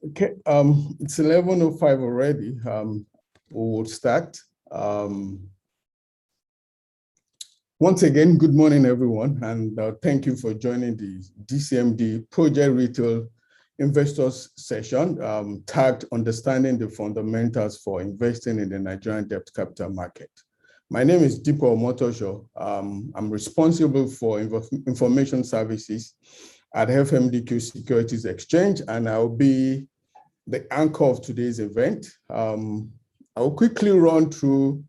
Okay, it's 11:05 already. We will start. Once again, good morning, everyone, and thank you for joining the DCMD Project Retail Investors Session, tagged Understanding the Fundamentals for Investing in the Nigerian Debt Capital Market. My name is Dipo Omotosho. I'm responsible for information services at FMDQ Securities Exchange, and I'll be the anchor of today's event. I'll quickly run through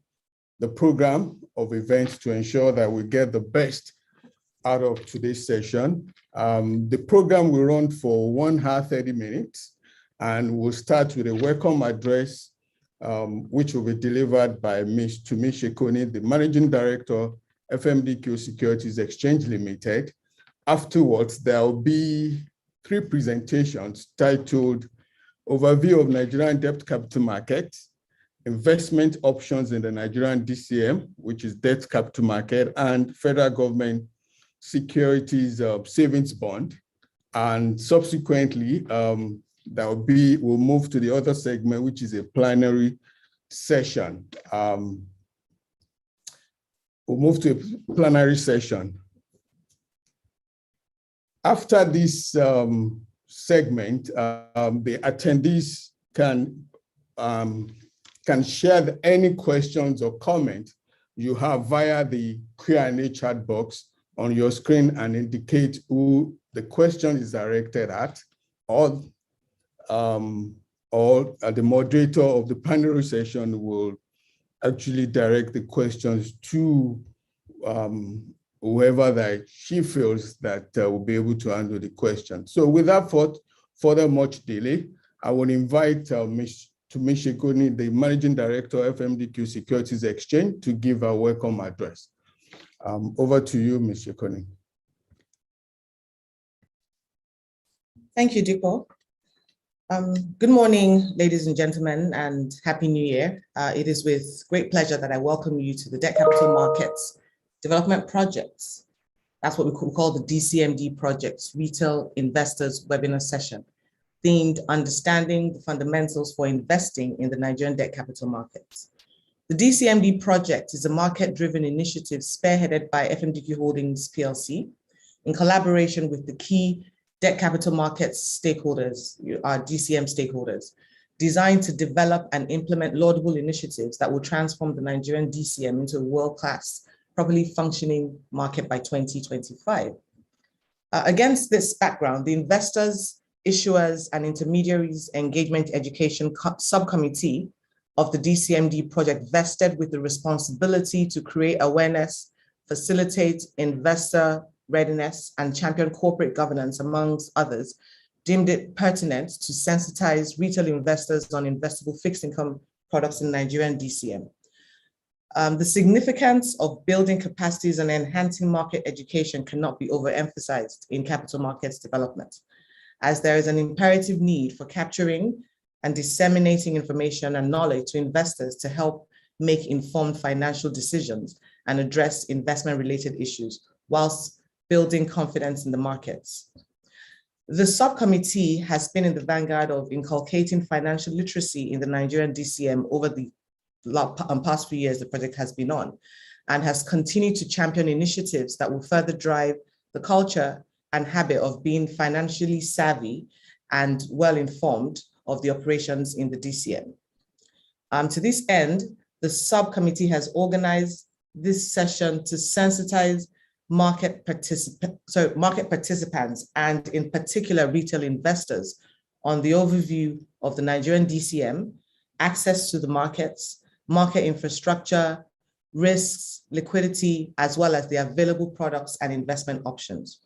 the program of events to ensure that we get the best out of today's session. The program will run for 1 hour, 30 minutes, and we'll start with a welcome address, which will be delivered by Ms. Tumishe Koni, the Managing Director, FMDQ Securities Exchange Limited. Afterwards, there will be 3 presentations titled Overview of Nigerian Debt Capital Market, Investment Options in the Nigerian DCM, which is Debt Capital Market, and Federal Government Securities Savings Bond. And subsequently, we'll move to the other segment, which is a plenary session. We'll move to a plenary session. After this segment, the attendees can share any questions or comments you have via the Q&A chat box on your screen and indicate who the question is directed at, or the moderator of the plenary session will actually direct the questions to whoever that she feels that will be able to handle the question. So without further much delay, I will invite Ms. Tumishe Koni, the Managing Director of FMDQ Securities Exchange, to give a welcome address. Over to you, Ms. Koni. Thank you, Dipo. Good morning, ladies and gentlemen, and Happy New Year. It is with great pleasure that I welcome you to the Debt Capital Markets Development Projects. That's what we call the DCMD Projects Retail Investors Webinar Session, themed Understanding the Fundamentals for Investing in the Nigerian Debt Capital Markets. The DCMD project is a market-driven initiative spearheaded by FMDQ Holdings PLC in collaboration with the key debt capital markets stakeholders, our DCM stakeholders, designed to develop and implement laudable initiatives that will transform the Nigerian DCM into a world-class, properly functioning market by 2025. Against this background, the Investors, Issuers, and Intermediaries Engagement Education Subcommittee of the DCMD project vested with the responsibility to create awareness, facilitate investor readiness, and champion corporate governance, amongst others, deemed it pertinent to sensitize retail investors on investable fixed income products in Nigerian DCM. The significance of building capacities and enhancing market education cannot be overemphasized in capital markets development, as there is an imperative need for capturing and disseminating information and knowledge to investors to help make informed financial decisions and address investment-related issues, whilst building confidence in the markets. The subcommittee has been in the vanguard of inculcating financial literacy in the Nigerian DCM over the past few years the project has been on, and has continued to champion initiatives that will further drive the culture and habit of being financially savvy and well-informed of the operations in the DCM. To this end, the subcommittee has organized this session to sensitize market participants, and in particular retail investors, on the overview of the Nigerian DCM, access to the markets, market infrastructure, risks, liquidity, as well as the available products and investment options.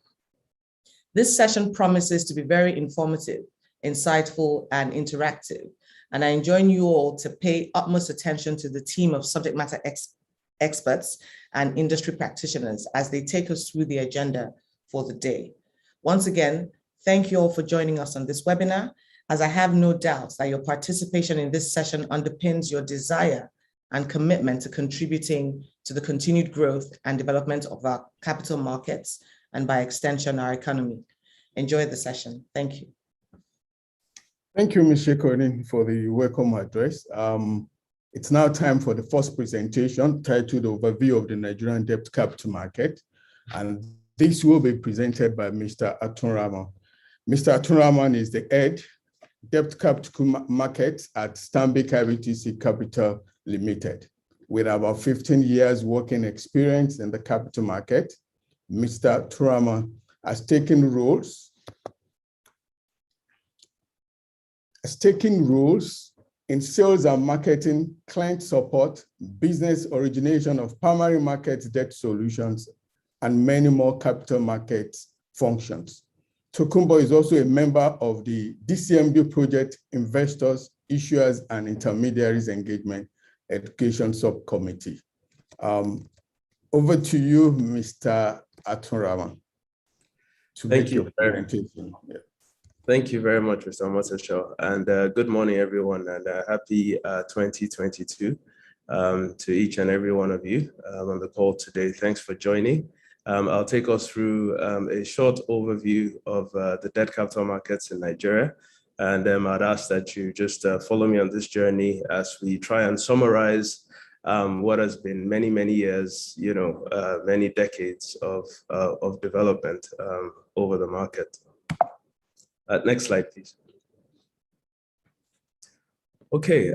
This session promises to be very informative, insightful, and interactive, and I enjoin you all to pay utmost attention to the team of subject matter experts and industry practitioners as they take us through the agenda for the day. Once again, thank you all for joining us on this webinar, as I have no doubt that your participation in this session underpins your desire and commitment to contributing to the continued growth and development of our capital markets, and by extension, our economy. Enjoy the session. Thank you. Thank you, Ms. Shekorin, for the welcome address. It's now time for the first presentation titled Overview of the Nigerian Debt Capital Market. And this will be presented by Mr. Atunraman. Mr. Atunraman is the head debt capital market at Stanbic IBTC Capital Limited. With about 15 years working experience in the capital market, Mr. Atunraman has taken roles in sales and marketing, client support, business origination of primary market debt solutions, and many more capital market functions. Tokunbo is also a member of the DCMD project Investors, Issuers, and Intermediaries Engagement Education Subcommittee. Over to you, Mr. Atunraman. Thank you. Thank you very much, Mr. Motosho, and good morning, everyone, and happy 2022 to each and every one of you on the call today. Thanks for joining. I'll take us through a short overview of the debt capital markets in Nigeria, and I'd ask that you just follow me on this journey as we try and summarize what has been many, many years, many decades of development over the market. Next slide, please. Okay,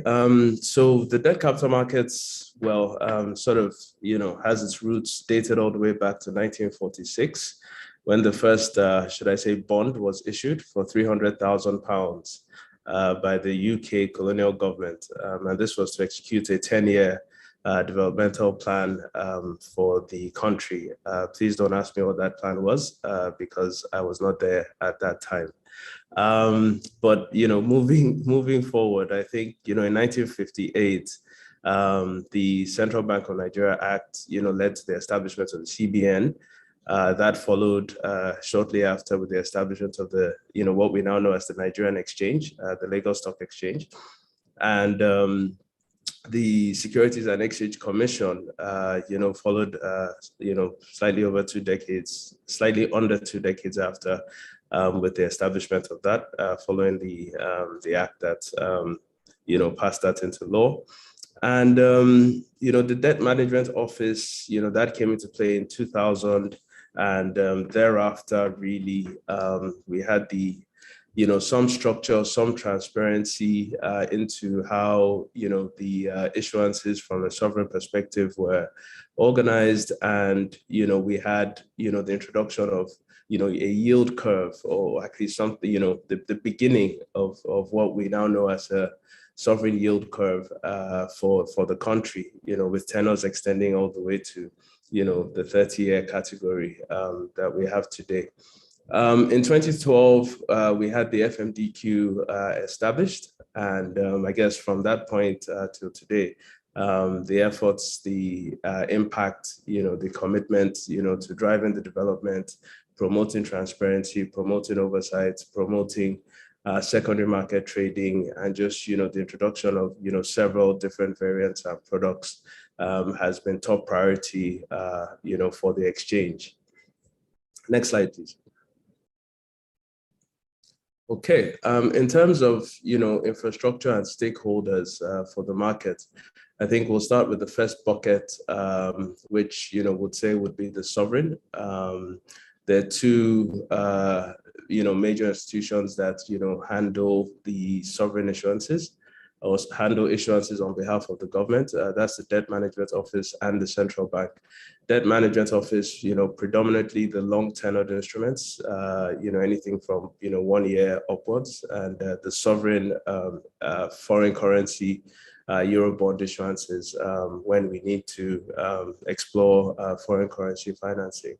so the debt capital markets, well, has its roots dated all the way back to 1946, when the first, should I say, bond was issued for £300,000 by the UK colonial government. And this was to execute a 10-year developmental plan for the country. Please don't ask me what that plan was because I was not there at that time. But moving forward, I think in 1958, the Central Bank of Nigeria Act led to the establishment of the CBN. That followed shortly after with the establishment of the what we now know as the Nigerian Exchange, the Lagos Stock Exchange, and the Securities and Exchange Commission, followed, slightly under 2 decades after, with the establishment of that, following the act that, passed that into law. And, the Debt Management Office, that came into play in 2000, and thereafter, really, we had the some structure, some transparency into how, the issuances from a sovereign perspective were organized. And, we had, the introduction of, a yield curve, or actually something, the beginning of what we now know as a sovereign yield curve for the country, with tenors extending all the way to, the 30-year category that we have today. In 2012, we had the FMDQ established, and I guess from that point till today, the efforts, the impact, the commitment, to driving the development, promoting transparency, promoting oversight, promoting secondary market trading, and just the introduction of several different variants and products has been top priority for the exchange. Next slide, please. Okay, in terms of infrastructure and stakeholders for the market, I think we'll start with the first bucket, which would be the sovereign. There are 2 major institutions that handle the sovereign issuances, or handle issuances on behalf of the government. That's the Debt Management Office and the Central Bank. Debt Management Office, predominantly the long tenured instruments, anything from 1 year upwards, and the sovereign foreign currency Eurobond issuances when we need to explore foreign currency financing.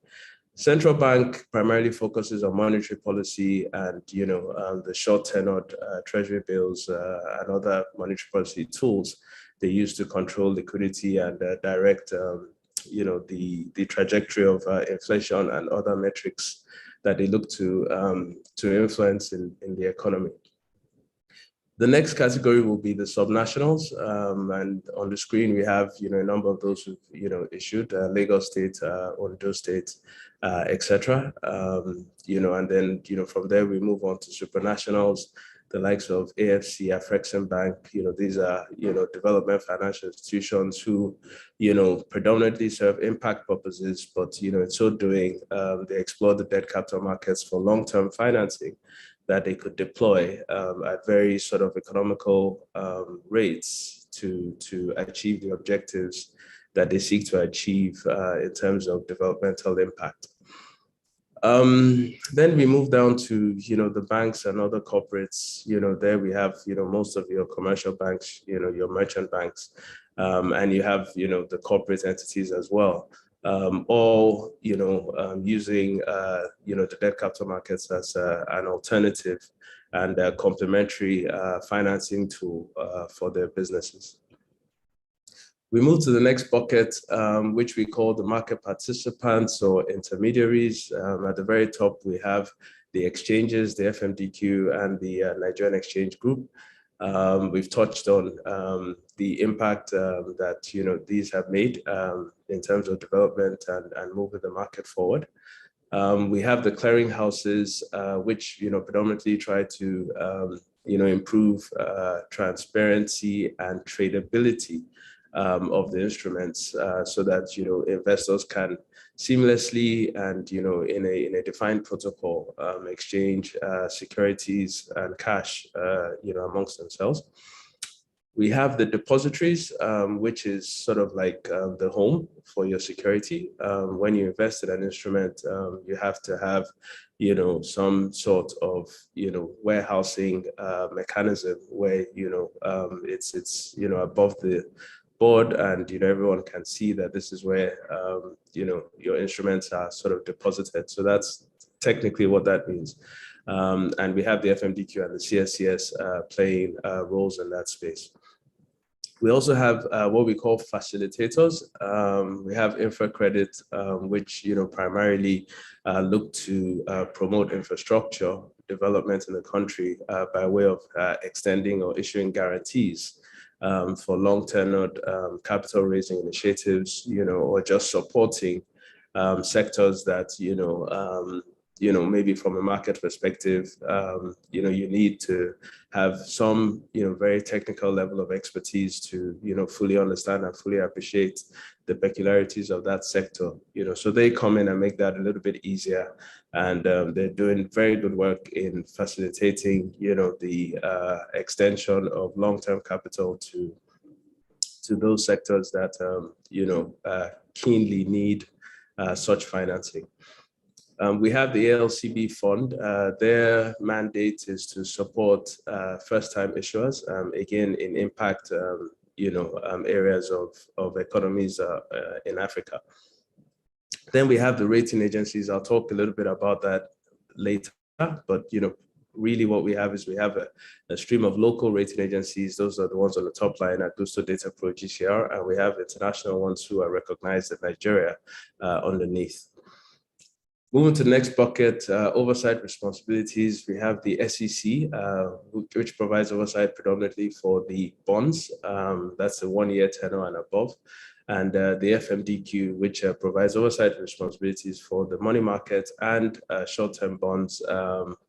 Central Bank primarily focuses on monetary policy and, the short-tenured Treasury bills and other monetary policy tools they use to control liquidity and direct, the trajectory of inflation and other metrics that they look to influence in the economy. The next category will be the subnationals, and on the screen we have a number of those who've issued Lagos State, Ondo State, etc. And then from there we move on to supranationals, the likes of AFC, Afrexim Bank. These are, development financial institutions who, predominantly serve impact purposes, but, in so doing, they explore the debt capital markets for long-term financing that they could deploy at very sort of economical rates to achieve the objectives that they seek to achieve in terms of developmental impact. Then we move down to, the banks and other corporates. There we have, most of your commercial banks, your merchant banks, and you have, the corporate entities as well. All, using, the debt capital markets as an alternative and a complementary financing tool for their businesses. We move to the next bucket, which we call the market participants or intermediaries. At the very top, we have the exchanges, the FMDQ, and the Nigerian Exchange Group. We've touched on the impact that these have made in terms of development and moving the market forward. We have the clearing houses, which predominantly try to improve transparency and tradability of the instruments, so that investors can seamlessly and in a defined protocol exchange securities and cash amongst themselves. We have the depositories, which is sort of like the home for your security. When you invest in an instrument, you have to have some sort of warehousing mechanism where it's above the board, and everyone can see that this is where your instruments are sort of deposited. So that's technically what that means. And we have the FMDQ and the CSCS playing roles in that space. We also have what we call facilitators. We have InfraCredit, which primarily look to promote infrastructure development in the country by way of extending or issuing guarantees for long-term capital raising initiatives, or just supporting sectors that maybe from a market perspective, you need to have some very technical level of expertise to fully understand and fully appreciate the peculiarities of that sector. So they come in and make that a little bit easier, and they're doing very good work in facilitating the extension of long-term capital to those sectors that keenly need such financing. We have the ALCB fund. Their mandate is to support first-time issuers, again, in impact areas of economies in Africa. Then we have the rating agencies. I'll talk a little bit about that later, but really what we have is we have a stream of local rating agencies. Those are the ones on the top line at Gusto Data Pro GCR, and we have international ones who are recognized in Nigeria underneath. Moving to the next bucket, oversight responsibilities. We have the SEC, which provides oversight predominantly for the bonds. That's the 1-year tenor and above. And the FMDQ, which provides oversight responsibilities for the money market and short-term bonds,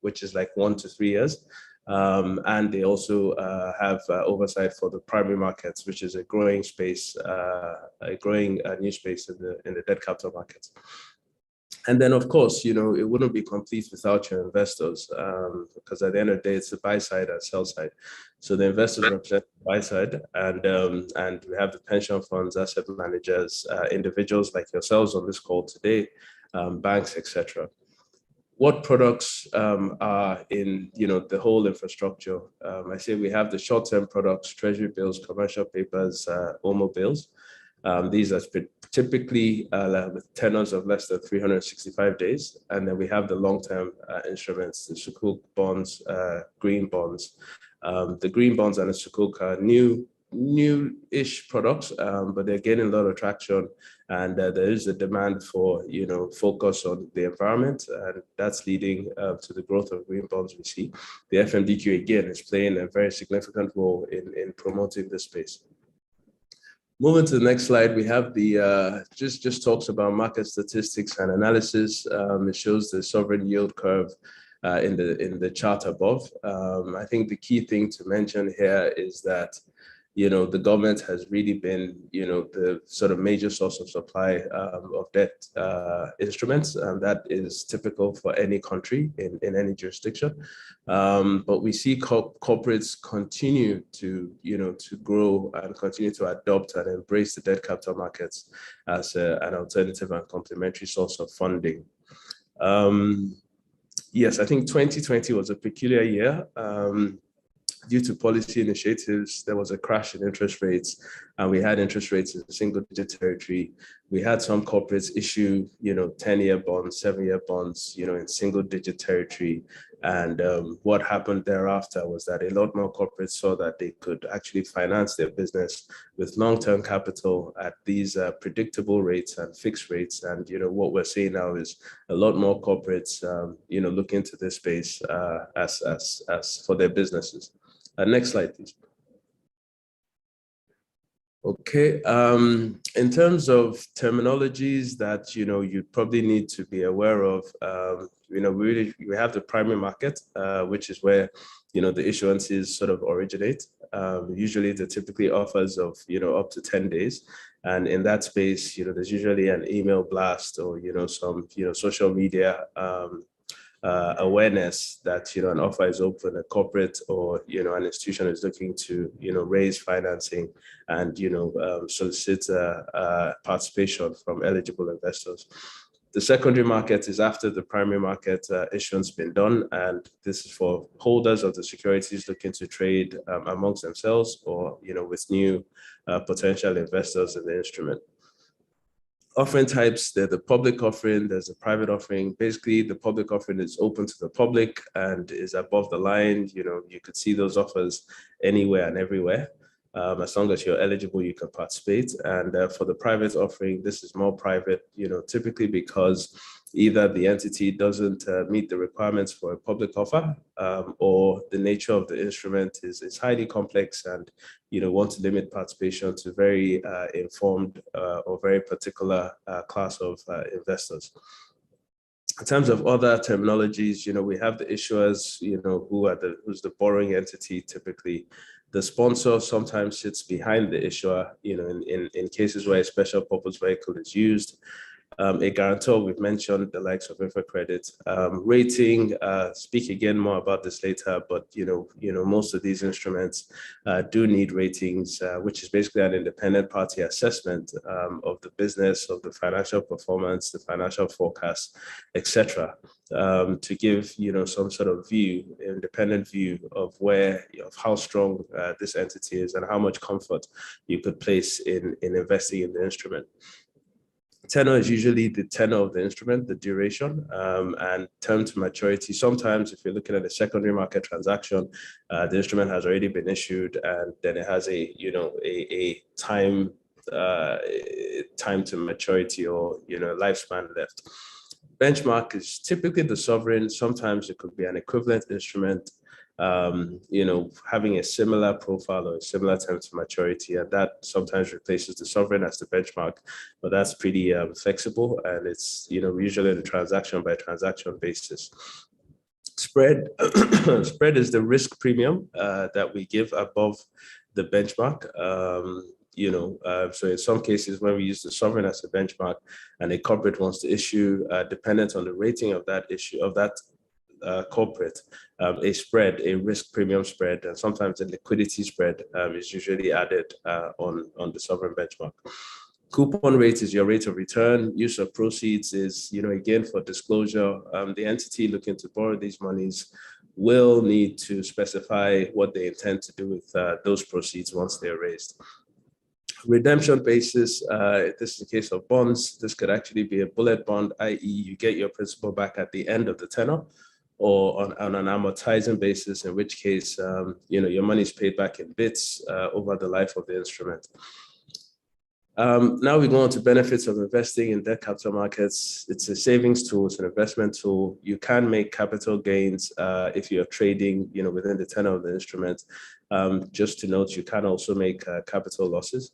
which is like 1 to 3 years. And they also have oversight for the primary markets, which is a growing space, a growing new space in the debt capital markets. And then, of course, it wouldn't be complete without your investors, because at the end of the day, it's the buy side and sell side. So the investors represent the buy side, and we have the pension funds, asset managers, individuals like yourselves on this call today, banks, etc. What products are in the whole infrastructure? I say we have the short-term products, treasury bills, commercial papers, OMO bills. These are typically with tenors of less than 365 days. And then we have the long-term instruments, the Sukuk bonds, green bonds. The green bonds and the Sukuk are new-ish products, but they're gaining a lot of traction. And there is a demand for, focus on the environment. And that's leading to the growth of green bonds we see. The FMDQ, again, is playing a very significant role in promoting this space. Moving to the next slide, we have the just talks about market statistics and analysis. It shows the sovereign yield curve in the chart above. I think the key thing to mention here is that the government has really been, the sort of major source of supply of debt instruments, and that is typical for any country in any jurisdiction. But we see corporates continue to, to grow and continue to adopt and embrace the debt capital markets as an alternative and complementary source of funding. Yes, I think 2020 was a peculiar year. Due to policy initiatives, there was a crash in interest rates, and we had interest rates in single-digit territory. We had some corporates issue, 10-year bonds, 7-year bonds, in single-digit territory. And what happened thereafter was that a lot more corporates saw that they could actually finance their business with long-term capital at these predictable rates and fixed rates. And what we're seeing now is a lot more corporates, look into this space as for their businesses. Next slide, please. Okay, in terms of terminologies that you probably need to be aware of, we have the primary market, which is where the issuances sort of originate. Usually, they're typically offers of up to 10 days, and in that space, there's usually an email blast or some social media awareness that an offer is open, a corporate or an institution is looking to raise financing and solicit participation from eligible investors. The secondary market is after the primary market issuance been done, and this is for holders of the securities looking to trade amongst themselves or with new potential investors in the instrument. Offering types, there's the public offering, there's a private offering. Basically, the public offering is open to the public and is above the line. You could see those offers anywhere and everywhere. As long as you're eligible, you can participate. And for the private offering, this is more private, typically because either the entity doesn't meet the requirements for a public offer, or the nature of the instrument is highly complex and want to limit participation to very informed or very particular class of investors. In terms of other terminologies, we have the issuers, who's the borrowing entity typically. The sponsor sometimes sits behind the issuer, in cases where a special purpose vehicle is used. A guarantor, we've mentioned the likes of InfraCredit. Rating, speak again more about this later, but most of these instruments do need ratings, which is basically an independent party assessment of the business, of the financial performance, the financial forecast, etc., to give some sort of independent view of how strong this entity is and how much comfort you could place in investing in the instrument. Tenor is usually the tenor of the instrument, the duration, and term to maturity. Sometimes if you're looking at a secondary market transaction, the instrument has already been issued and then it has a time to maturity or lifespan left. Benchmark is typically the sovereign. Sometimes it could be an equivalent instrument, having a similar profile or a similar time to maturity, and that sometimes replaces the sovereign as the benchmark, but that's pretty flexible, and it's usually on a transaction by transaction basis. Spread is the risk premium that we give above the benchmark. So in some cases, when we use the sovereign as a benchmark and a corporate wants to issue, dependent on the rating of that issue, of that corporate, a spread, a risk premium spread, and sometimes a liquidity spread is usually added on the sovereign benchmark. Coupon rate is your rate of return. Use of proceeds is, again, for disclosure. The entity looking to borrow these monies will need to specify what they intend to do with those proceeds once they're raised. Redemption basis, this is a case of bonds. This could actually be a bullet bond, i.e. you get your principal back at the end of the tenor, or on an amortizing basis, in which case, your money is paid back in bits over the life of the instrument. Now we go on to benefits of investing in debt capital markets. It's a savings tool, it's an investment tool. You can make capital gains if you're trading, within the tenor of the instrument. Just to note, you can also make capital losses.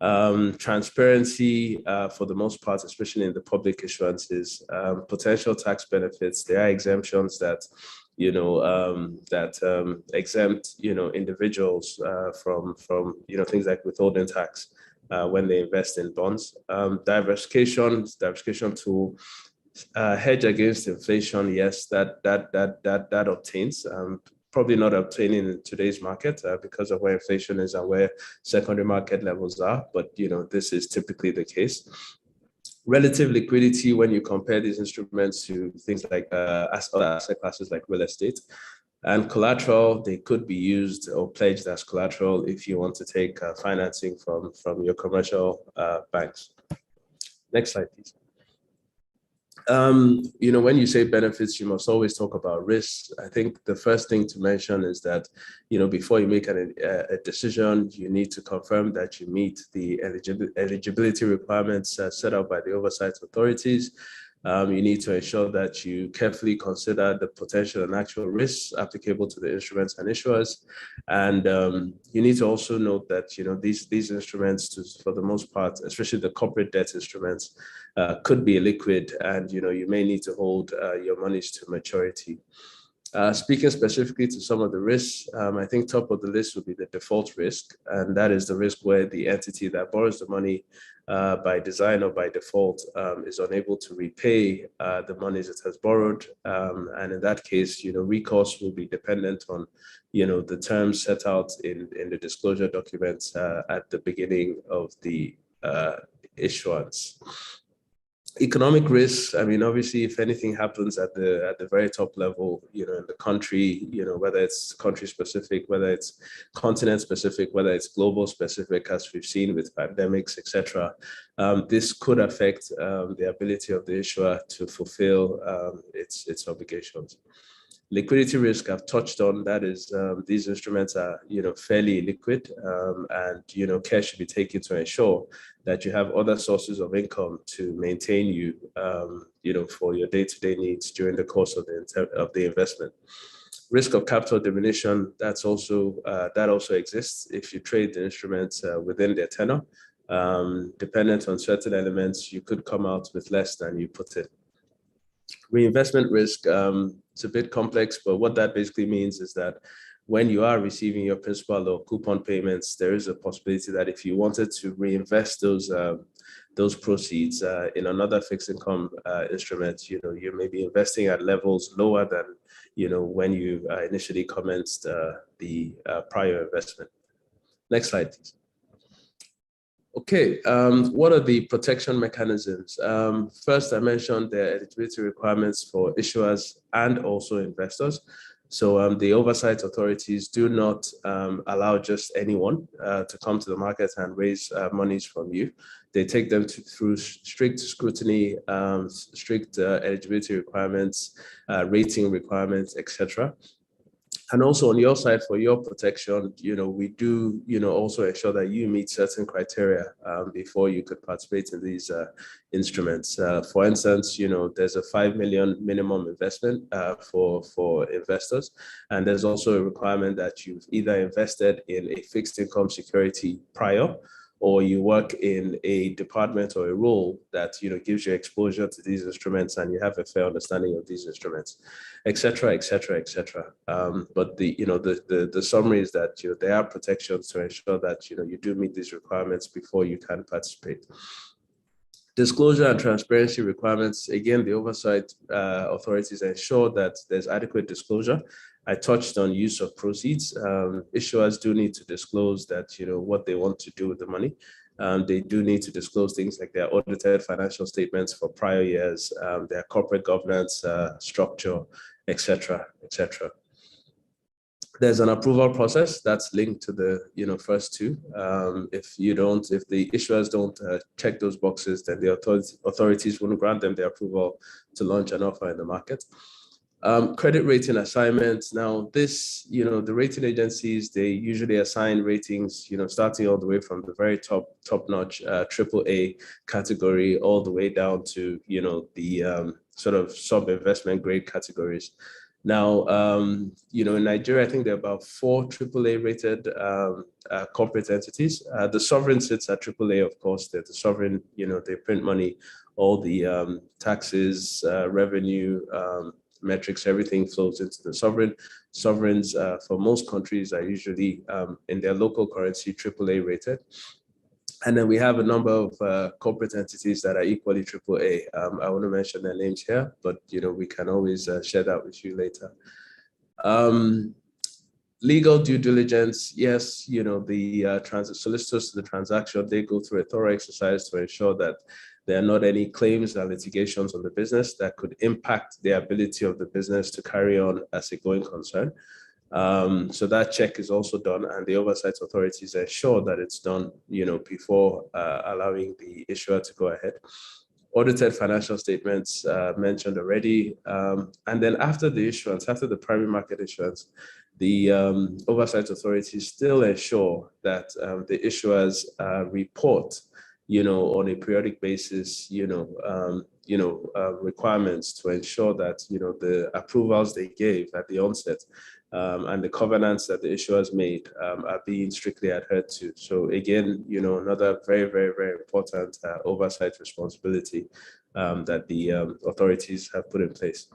Transparency, for the most part, especially in the public issuances, potential tax benefits. There are exemptions that, exempt, individuals from things like withholding tax when they invest in bonds. Diversification tool. Hedge against inflation, yes, that obtains. Probably not obtaining in today's market because of where inflation is and where secondary market levels are, but this is typically the case. Relative liquidity when you compare these instruments to things like other asset classes like real estate. And collateral, they could be used or pledged as collateral if you want to take financing from your commercial banks. Next slide, please. When you say benefits, you must always talk about risks. I think the first thing to mention is that, before you make a decision, you need to confirm that you meet the eligibility requirements set out by the oversight authorities. You need to ensure that you carefully consider the potential and actual risks applicable to the instruments and issuers. And you need to also note that, these instruments, for the most part, especially the corporate debt instruments, could be illiquid, and, you may need to hold your monies to maturity. Speaking specifically to some of the risks, I think top of the list would be the default risk, and that is the risk where the entity that borrows the money by design or by default is unable to repay the monies it has borrowed, and in that case, recourse will be dependent on, the terms set out in the disclosure documents at the beginning of the issuance. Economic risks, I mean, obviously, if anything happens at the very top level, in the country, whether it's country specific, whether it's continent specific, whether it's global specific, as we've seen with pandemics, etc., this could affect the ability of the issuer to fulfill its obligations. Liquidity risk I've touched on, that is, these instruments are, fairly liquid, and, care should be taken to ensure that you have other sources of income to maintain you, for your day-to-day needs during the course of the investment. Risk of capital diminution, that also exists if you trade the instruments within their tenor. Dependent on certain elements, you could come out with less than you put in. Reinvestment risk, it's a bit complex, but what that basically means is that when you are receiving your principal or coupon payments, there is a possibility that if you wanted to reinvest those proceeds in another fixed income instrument, you may be investing at levels lower than, when you initially commenced the prior investment. Next slide, please. Okay, what are the protection mechanisms? First, I mentioned the eligibility requirements for issuers and also investors. So the oversight authorities do not allow just anyone to come to the market and raise monies from you. They take them through strict scrutiny, strict eligibility requirements, rating requirements, etc. And also on your side, for your protection, we do, also ensure that you meet certain criteria before you could participate in these instruments. For instance, there's a 5 million minimum investment for investors. And there's also a requirement that you've either invested in a fixed income security prior, or you work in a department or a role that gives you exposure to these instruments and you have a fair understanding of these instruments, et cetera, et cetera, et cetera. But the summary is that there are protections to ensure that you do meet these requirements before you can participate. Disclosure and transparency requirements, again, the oversight authorities ensure that there's adequate disclosure. I touched on use of proceeds. Issuers do need to disclose that, what they want to do with the money. They do need to disclose things like their audited financial statements for prior years, their corporate governance structure, et cetera, et cetera. There's an approval process that's linked to the first two. If the issuers don't check those boxes, then the authorities wouldn't grant them the approval to launch an offer in the market. Credit rating assignments. Now this, the rating agencies, they usually assign ratings, starting all the way from the very top-notch AAA category all the way down to, the sort of sub-investment grade categories. Now, in Nigeria, I think there are about 4 AAA rated corporate entities. The sovereign sits at AAA, of course. They're the sovereign, they print money, all the taxes, revenue, metrics, everything flows into the sovereign. Sovereigns for most countries are usually in their local currency, AAA rated. And then we have a number of corporate entities that are equally AAA. I want to mention their names here, but we can always share that with you later. Legal due diligence, yes, the solicitors to the transaction, they go through a thorough exercise to ensure that there are not any claims or litigations on the business that could impact the ability of the business to carry on as a going concern. So that check is also done, and the oversight authorities ensure that it's done, before allowing the issuer to go ahead. Audited financial statements mentioned already, and then after the issuance, after the primary market issuance, the oversight authorities still ensure that the issuers report, on a periodic basis, requirements to ensure that the approvals they gave at the onset and the covenants that the issuers made are being strictly adhered to. So again, another very, very, very important oversight responsibility that the authorities have put in place.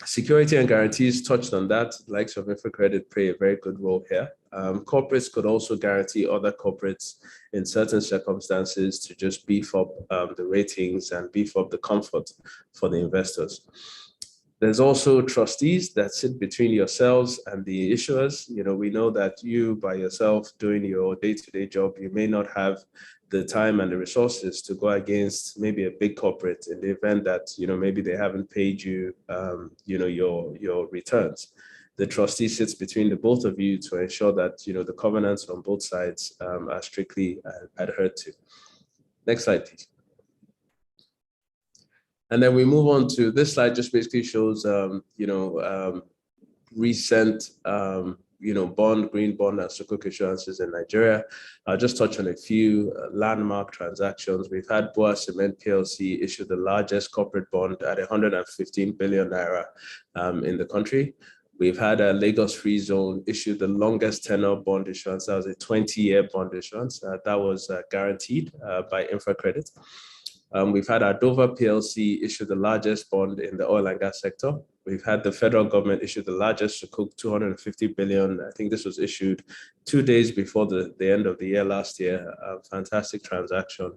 Security and guarantees, touched on that. The likes of InfoCredit play a very good role here. Corporates could also guarantee other corporates in certain circumstances to just beef up the ratings and beef up the comfort for the investors. There's also trustees that sit between yourselves and the issuers. We know that you by yourself doing your day-to-day job, you may not have the time and the resources to go against maybe a big corporate in the event that, maybe they haven't paid you, your returns. The trustee sits between the both of you to ensure that, the covenants on both sides are strictly adhered to. Next slide, please. And then we move on to this slide, just basically shows, recent, bond, green bond and sukuk issuances in Nigeria. I'll just touch on a few landmark transactions. We've had Boa Cement PLC issue the largest corporate bond at 115 billion naira in the country. We've had a Lagos Free Zone issue the longest tenor bond issuance. That was a 20-year bond issuance. That was guaranteed by InfoCredit. We've had Ardova PLC issue the largest bond in the oil and gas sector. We've had the federal government issue the largest sukuk, 250 billion. I think this was issued 2 days before the end of the year last year. A fantastic transaction.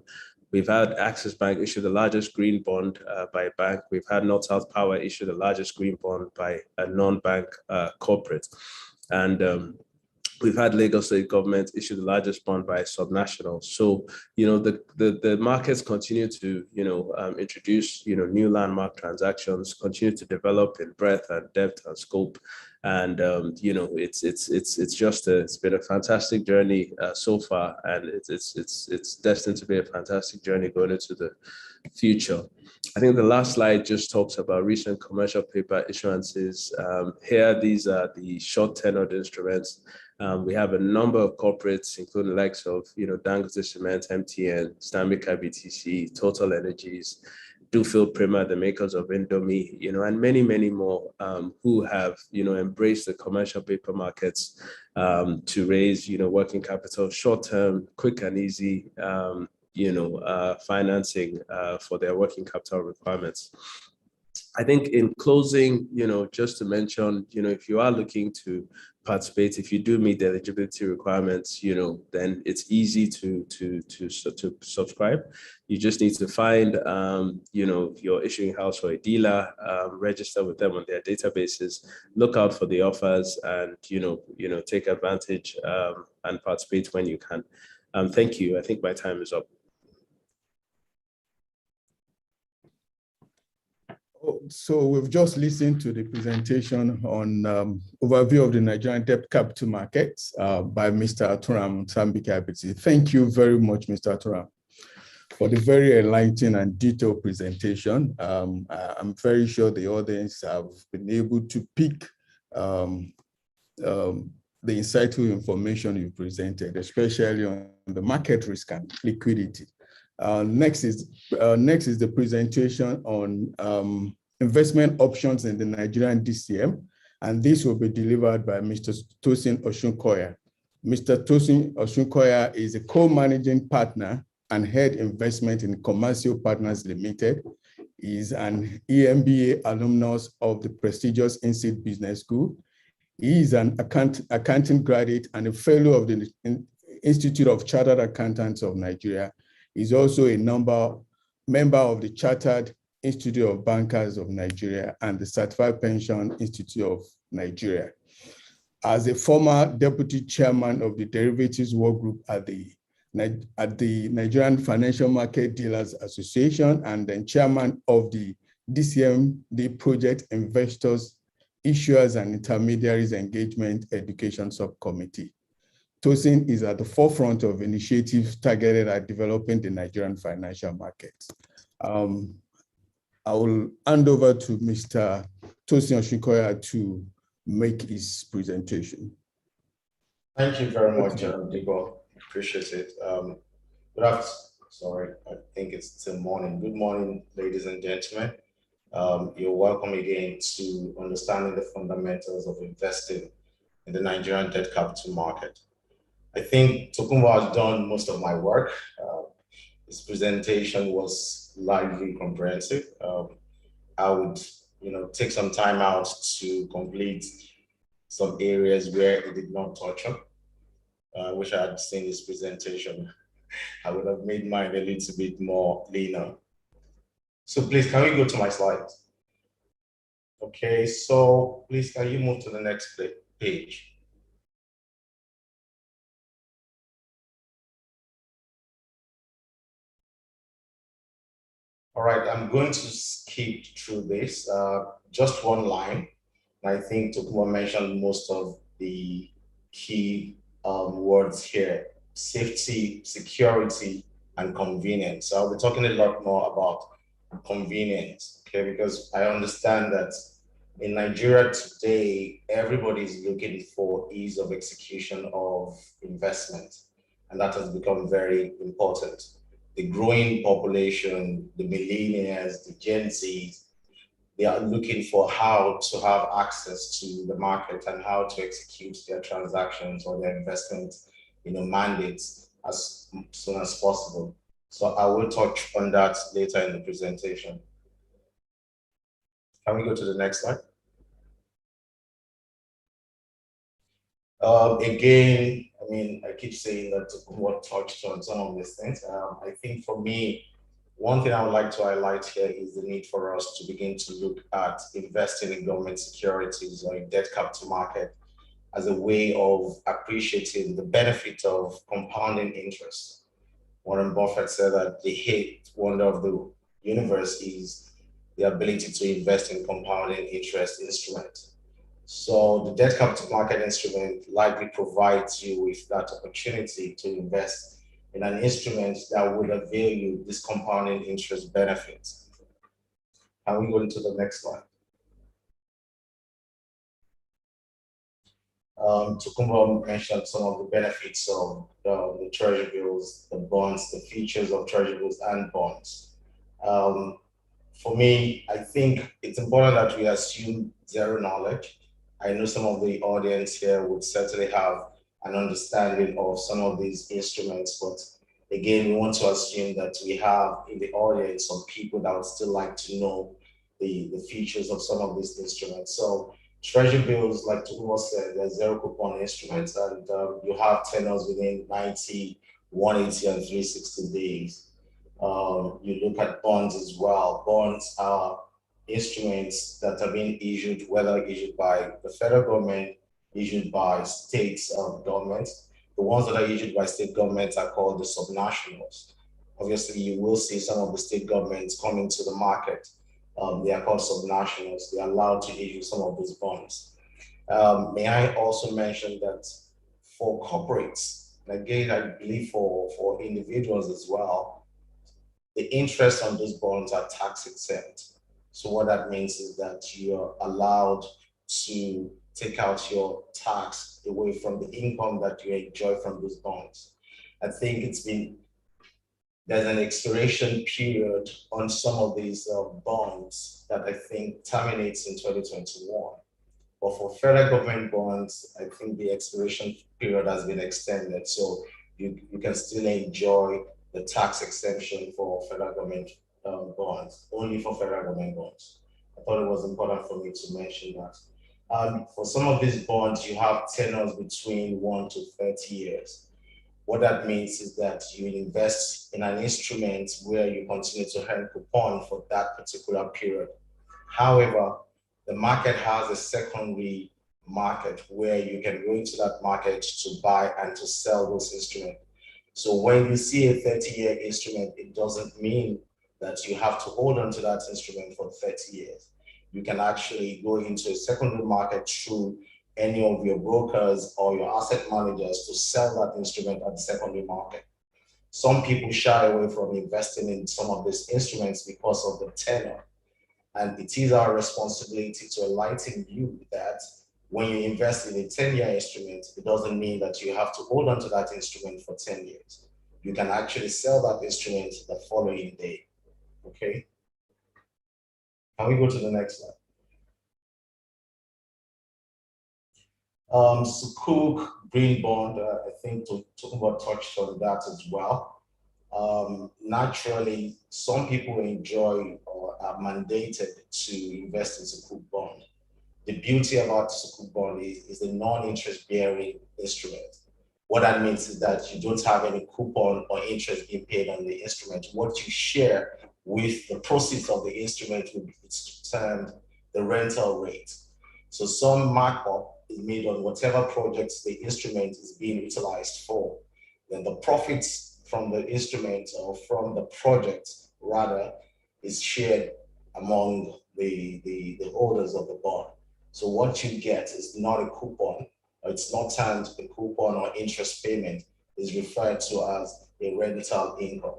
We've had Axis Bank issue the largest green bond by a bank. We've had North-South Power issue the largest green bond by a non-bank corporate. And we've had Lagos State government issue the largest bond by a subnational. So, the markets continue to, introduce, new landmark transactions, continue to develop in breadth and depth and scope. And, it's been a fantastic journey so far, and it's destined to be a fantastic journey going into the future. I think the last slide just talks about recent commercial paper issuances. Here, these are the short tenored instruments. We have a number of corporates, including the likes of, Dangote Cement, MTN, Stanbic IBTC, Total Energies, Dufil Prima, the makers of Indomie, and many, many more who have, embraced the commercial paper markets to raise, working capital, short-term, quick and easy, financing for their working capital requirements. I think in closing, just to mention, if you are looking to participate, if you do meet the eligibility requirements, then it's easy to subscribe. You just need to find, your issuing house or a dealer, register with them on their databases, look out for the offers, and take advantage and participate when you can. Thank you. I think my time is up. So we've just listened to the presentation on overview of the Nigerian debt capital markets by Mr. Aturam Stanbic IBTC. Thank you very much, Mr. Aturam, for the very enlightening and detailed presentation. I'm very sure the audience have been able to pick the insightful information you presented, especially on the market risk and liquidity. Next is the presentation on investment options in the Nigerian DCM, and this will be delivered by Mr. Tosin Osunkoya. Mr. Tosin Osunkoya is a co-managing partner and head investment in Commercial Partners Limited. He is an EMBA alumnus of the prestigious INSEAD Business School. He is an accounting graduate and a fellow of the Institute of Chartered Accountants of Nigeria. He's also a member of the Chartered Institute of Bankers of Nigeria and the Certified Pension Institute of Nigeria. As a former deputy chairman of the Derivatives Work Group at the Nigerian Financial Market Dealers Association, and then chairman of the DCM, the Project Investors, Issuers and Intermediaries Engagement Education Subcommittee. Tosin is at the forefront of initiatives targeted at developing the Nigerian financial markets. I will hand over to Mr. Tosin Osunkoya to make his presentation. Thank you very much, Digo. Appreciate it. Good afternoon. Sorry, I think it's still morning. Good morning, ladies and gentlemen. You're welcome again to understanding the fundamentals of investing in the Nigerian debt capital market. I think Tokunbo has done most of my work. His presentation was largely comprehensive. I would, take some time out to complete some areas where he did not touch on. I wish I had seen his presentation. I would have made mine a little bit more leaner. So please, can we go to my slides? Okay, so please, can you move to the next page? All right, I'm going to skip through this, just one line. I think Tokunbo mentioned most of the key words here: safety, security, and convenience. So I'll be talking a lot more about convenience, okay? Because I understand that in Nigeria today, everybody is looking for ease of execution of investment, and that has become very important. The growing population, the millennials, the Gen Zs, they are looking for how to have access to the market and how to execute their transactions or their investment, mandates as soon as possible. So I will touch on that later in the presentation. Can we go to the next slide? Again, I keep saying that Tokunbo touched on some of these things. I think for me, one thing I would like to highlight here is the need for us to begin to look at investing in government securities or in debt capital market as a way of appreciating the benefit of compounding interest. Warren Buffett said that the eighth wonder of the universe is the ability to invest in compounding interest instruments. So the debt capital market instrument likely provides you with that opportunity to invest in an instrument that would avail you this compounding interest benefits. Can we go into the next slide? Tokunbo mentioned some of the benefits of the treasury bills, the bonds, the features of treasury bills and bonds. For me, I think it's important that we assume zero knowledge. I know some of the audience here would certainly have an understanding of some of these instruments, but again, we want to assume that we have in the audience some people that would still like to know the features of some of these instruments. So treasury bills, like Tokunbo said, they're zero coupon instruments, and you have tenors within 90, 180, and 360 days. You look at bonds as well. Bonds are instruments that are being issued, whether issued by the federal government, issued by states governments. The ones that are issued by state governments are called the subnationals. Obviously, you will see some of the state governments coming to the market. They are called subnationals. They are allowed to issue some of these bonds. May I also mention that for corporates, again, I believe for individuals as well, the interest on those bonds are tax exempt. So what that means is that you're allowed to take out your tax away from the income that you enjoy from those bonds. I think it's been there's an expiration period on some of these bonds that I think terminates in 2021. But for federal government bonds, I think the expiration period has been extended. So you can still enjoy the tax exemption for federal government bonds, only for federal government bonds. I thought it was important for me to mention that. For some of these bonds, you have tenors between 1 to 30 years. What that means is that you invest in an instrument where you continue to earn coupon for that particular period. However, the market has a secondary market where you can go into that market to buy and to sell those instruments. So when you see a 30-year instrument, it doesn't mean that you have to hold on to that instrument for 30 years. You can actually go into a secondary market through any of your brokers or your asset managers to sell that instrument at the secondary market. Some people shy away from investing in some of these instruments because of the tenor. And it is our responsibility to enlighten you that when you invest in a 10-year instrument, it doesn't mean that you have to hold on to that instrument for 10 years. You can actually sell that instrument the following day, okay? Can we go to the next slide? Sukuk green bond, I think Tokumbo touched on that as well. Naturally, some people enjoy or are mandated to invest in Sukuk bond. The beauty about Sukuk bond is a non-interest bearing instrument. What that means is that you don't have any coupon or interest being paid on the instrument. What you share with the proceeds of the instrument will be termed the rental rate. So some markup is made on whatever projects the instrument is being utilized for. Then the profits from the instrument or from the project rather is shared among the holders of the bond. So what you get is not a coupon, or it's not termed a coupon or interest payment, is referred to as a rental income.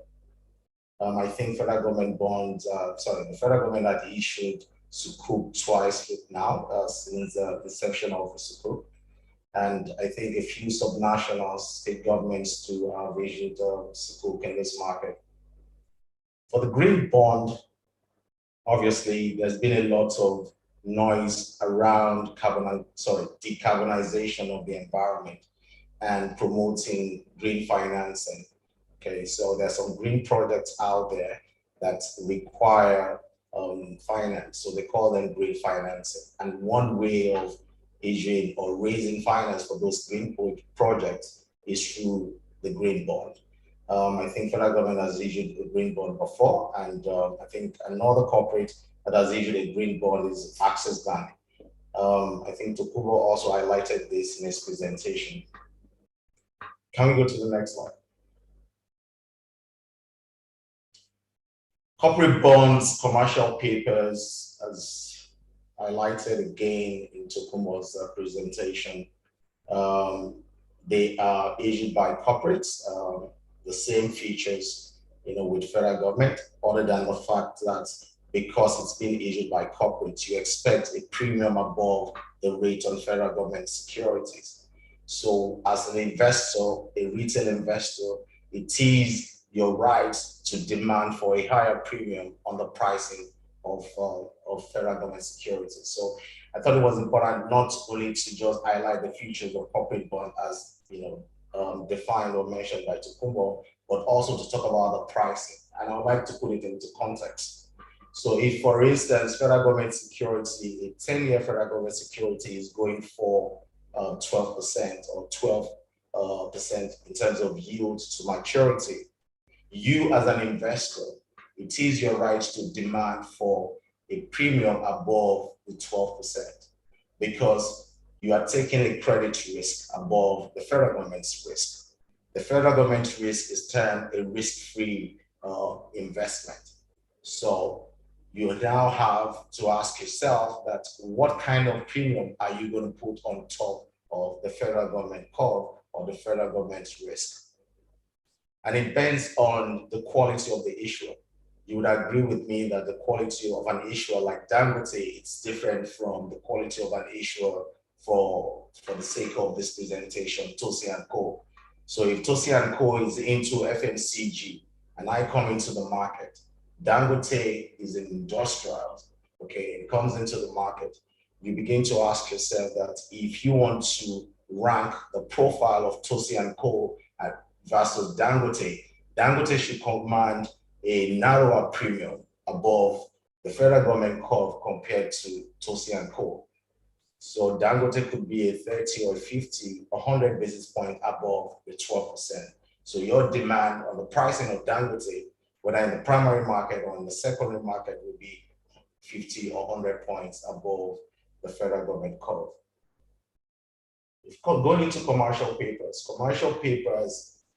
I think federal government bonds, the federal government had issued Sukuk twice now since the inception of Sukuk. And I think a few subnational state governments too have issued Sukuk in this market. For the green bond, obviously, there's been a lot of noise around decarbonization of the environment and promoting green financing. Okay, so there's some green projects out there that require finance, so they call them green financing. And one way of issuing or raising finance for those green projects is through the green bond. I think federal government has issued a green bond before, and I think another corporate that has issued a green bond is Access Bank. I think Tokumbo also highlighted this in his presentation. Can we go to the next slide? Corporate bonds, commercial papers, as highlighted again in Tokumbo's presentation, they are issued by corporates, the same features, with federal government, other than the fact that because it's being issued by corporates, you expect a premium above the rate on federal government securities. So as an investor, a retail investor, it is your right to demand for a higher premium on the pricing of federal government securities. So I thought it was important not only to just highlight the features of corporate bond as defined or mentioned by Tokumbo, but also to talk about the pricing. And I would like to put it into context. So if, for instance, federal government security, a 10-year federal government security is going for 12% or 12% in terms of yield to maturity, you as an investor, it is your right to demand for a premium above the 12% because you are taking a credit risk above the federal government's risk. The federal government risk is termed a risk-free investment. So you now have to ask yourself that what kind of premium are you going to put on top of the federal government curve or the federal government's risk? And it depends on the quality of the issuer. You would agree with me that the quality of an issuer like Dangote, it's different from the quality of an issuer for the sake of this presentation, Tosi & Co. So if Tosi & Co is into FMCG, and I come into the market. Dangote is an industrial, okay? It comes into the market. You begin to ask yourself that if you want to rank the profile of Tosi and Co versus Dangote, Dangote should command a narrower premium above the federal government curve compared to Tosi and Co. So Dangote could be a 30 or 50, 100 basis point above the 12%. So your demand on the pricing of Dangote, whether in the primary market or in the secondary market, will be 50 or 100 points above the federal government curve. If going into commercial papers,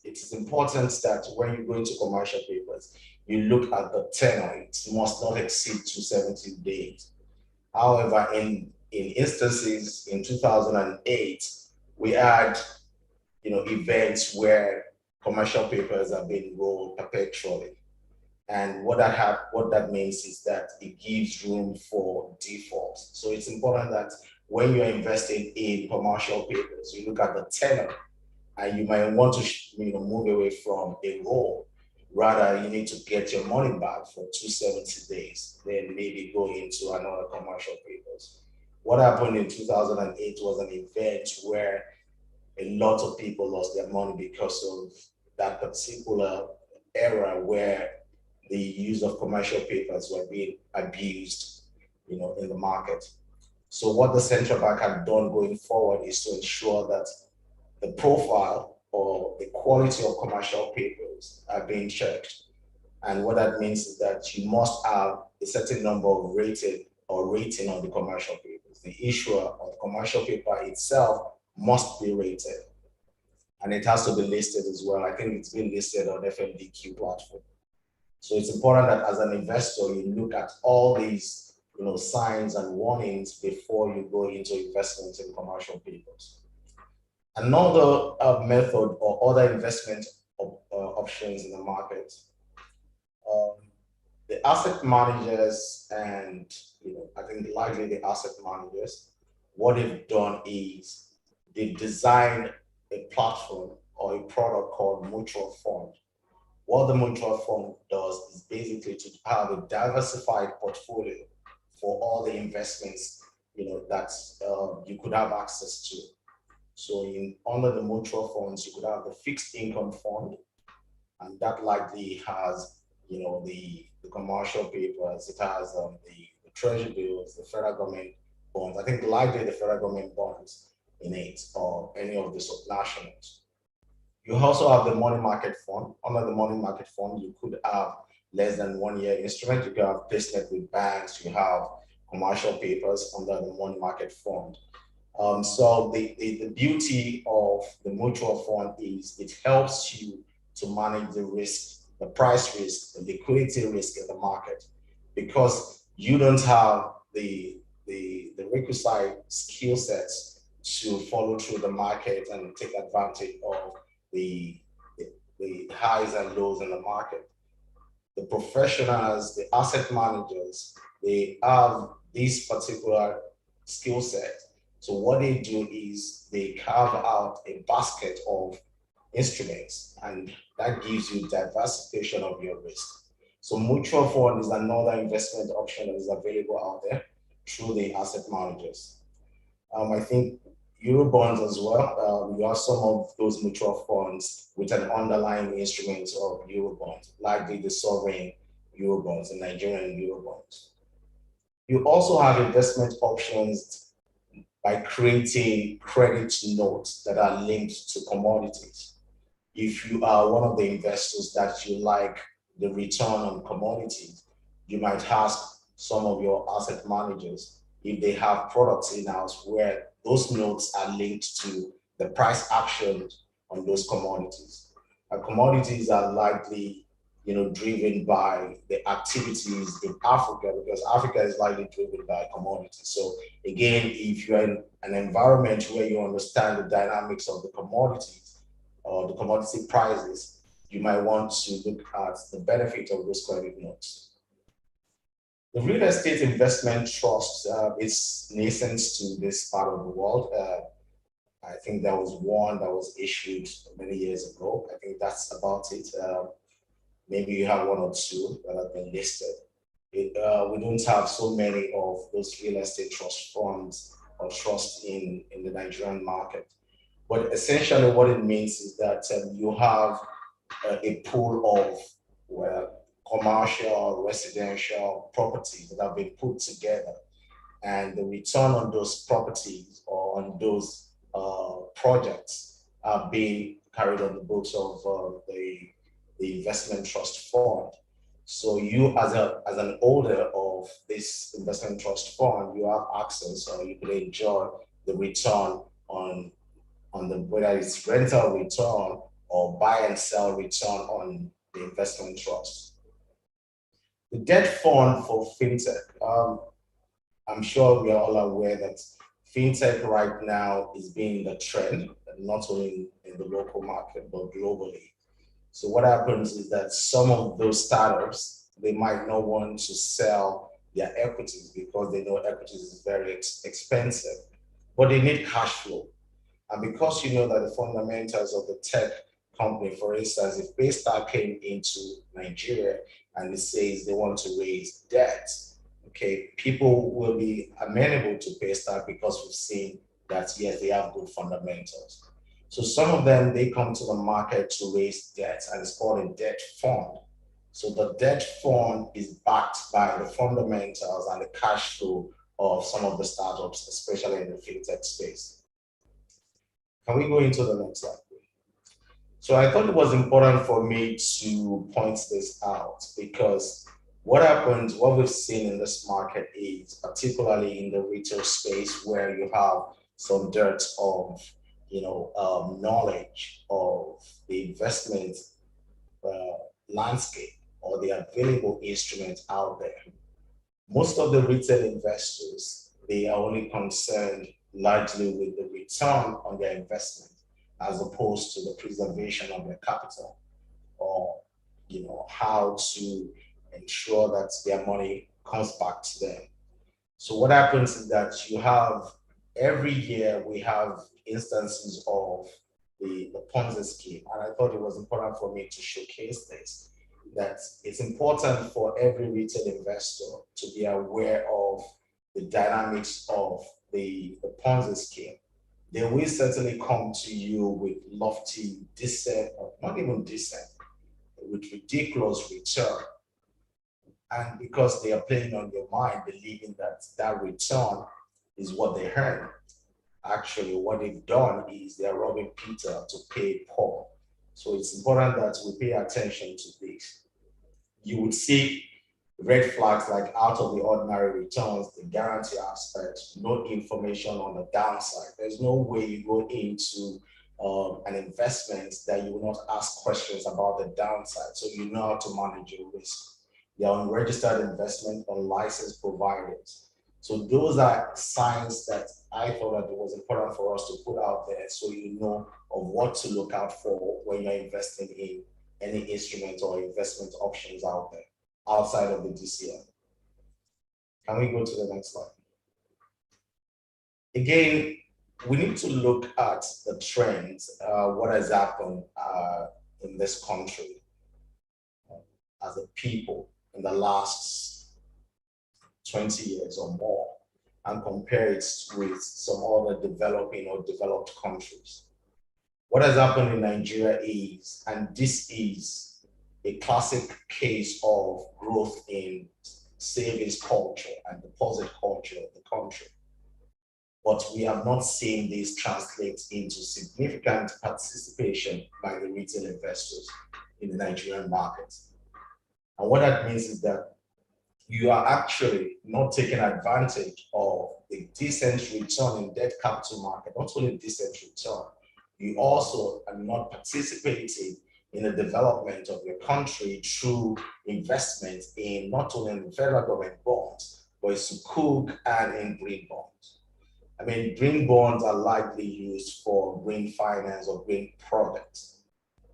it is important that when you go into commercial papers, you look at the tenor. It must not exceed 270 days. However, in instances in 2008, we had events where commercial papers are being rolled perpetually. And what that means is that it gives room for defaults. So it's important that when you're investing in commercial papers, you look at the tenor, and you might want to move away from a roll. Rather, you need to get your money back for 270 days, then maybe go into another commercial papers. What happened in 2008 was an event where a lot of people lost their money because of that particular era where the use of commercial papers were being abused, in the market. So what the central bank had done going forward is to ensure that the profile or the quality of commercial papers are being checked. And what that means is that you must have a certain number of rating on the commercial papers. The issuer of the commercial paper itself must be rated. And it has to be listed as well. I think it's been listed on FMDQ platform. So it's important that as an investor, you look at all these signs and warnings before you go into investments in commercial papers. Another method or other investment options in the market, the asset managers and I think largely the asset managers, what they've done is they've designed a platform or a product called mutual fund. What the mutual fund does is basically to have a diversified portfolio for all the investments that you could have access to. So under the mutual funds, you could have the fixed income fund, and that likely has the commercial papers. It has the treasury bills, the federal government bonds. I think likely the federal government bonds in it, or any of the subnationals. You also have the money market fund. Under the money market fund, you could have less than 1 year instrument. You could have placement with banks. You have commercial papers under the money market fund. So the beauty of the mutual fund is it helps you to manage the risk, the price risk, the liquidity risk in the market, because you don't have the requisite skill sets to follow through the market and take advantage of the highs and lows in the market. The professionals, the asset managers, they have this particular skill set. So what they do is they carve out a basket of instruments, and that gives you diversification of your risk. So mutual fund is another investment option that is available out there through the asset managers. I think Eurobonds as well. You have some of those mutual funds with an underlying instrument of Eurobonds, likely the sovereign Eurobonds, the Nigerian Eurobonds. You also have investment options by creating credit notes that are linked to commodities. If you are one of the investors that you like the return on commodities, you might ask some of your asset managers if they have products in-house where those notes are linked to the price action on those commodities. Commodities are likely driven by the activities in Africa, because Africa is likely driven by commodities. So again, if you're in an environment where you understand the dynamics of the commodities or the commodity prices, you might want to look at the benefit of those credit notes. The real estate investment trust is nascent to this part of the world. I think there was one that was issued many years ago. I think that's about it. Maybe you have one or two that have been listed. We don't have so many of those real estate trust funds or trust in the Nigerian market. But essentially what it means is that you have a pool of commercial, residential properties that have been put together, and the return on those properties or on those projects are being carried on the books of the investment trust fund. So you, as an holder of this investment trust fund, you have access, or you could enjoy the return on the, whether it's rental return or buy and sell return on the investment trust. The debt fund for fintech. I'm sure we are all aware that fintech right now is being the trend, not only in the local market, but globally. So what happens is that some of those startups, they might not want to sell their equities because they know equities is very expensive, but they need cash flow. And because you know that the fundamentals of the tech company, for instance, if Paystar came into Nigeria and it says they want to raise debt, okay, people will be amenable to Paystar because we've seen that, yes, they have good fundamentals. So some of them, they come to the market to raise debt, and it's called a debt fund. So the debt fund is backed by the fundamentals and the cash flow of some of the startups, especially in the fintech space. Can we go into the next slide? So I thought it was important for me to point this out, because what happens, what we've seen in this market is, particularly in the retail space, where you have some dearth of knowledge of the investment landscape or the available instruments out there. Most of the retail investors, they are only concerned largely with the return on their investment, as opposed to the preservation of their capital, or how to ensure that their money comes back to them. So what happens is that you have, every year we have instances of the Ponzi scheme, and I thought it was important for me to showcase this, that it's important for every retail investor to be aware of the dynamics of the Ponzi scheme. They will certainly come to you with lofty dissent, or not even dissent, with ridiculous return. And because they are playing on your mind, believing that that return is what they earn. Actually, what they've done is they're robbing Peter to pay Paul. So it's important that we pay attention to this. You would see red flags like out of the ordinary returns, the guarantee aspect, no information on the downside. There's no way you go into an investment that you will not ask questions about the downside, so you know how to manage your risk. They are unregistered investment, unlicensed providers. So those are signs that I thought that it was important for us to put out there, so you know of what to look out for when you're investing in any instrument or investment options out there, outside of the DCM. Can we go to the next slide? Again, we need to look at the trends, what has happened in this country as a people in the last 20 years or more, and compare it with some other developing or developed countries. What has happened in Nigeria is, and this is a classic case of growth in savings culture and deposit culture of the country. But we have not seen this translate into significant participation by the retail investors in the Nigerian market. And what that means is that you are actually not taking advantage of the decent return in debt capital market, not only decent return, you also are not participating in the development of your country through investments in not only in the federal government bonds, but in Sukuk and in green bonds. I mean, green bonds are likely used for green finance or green products.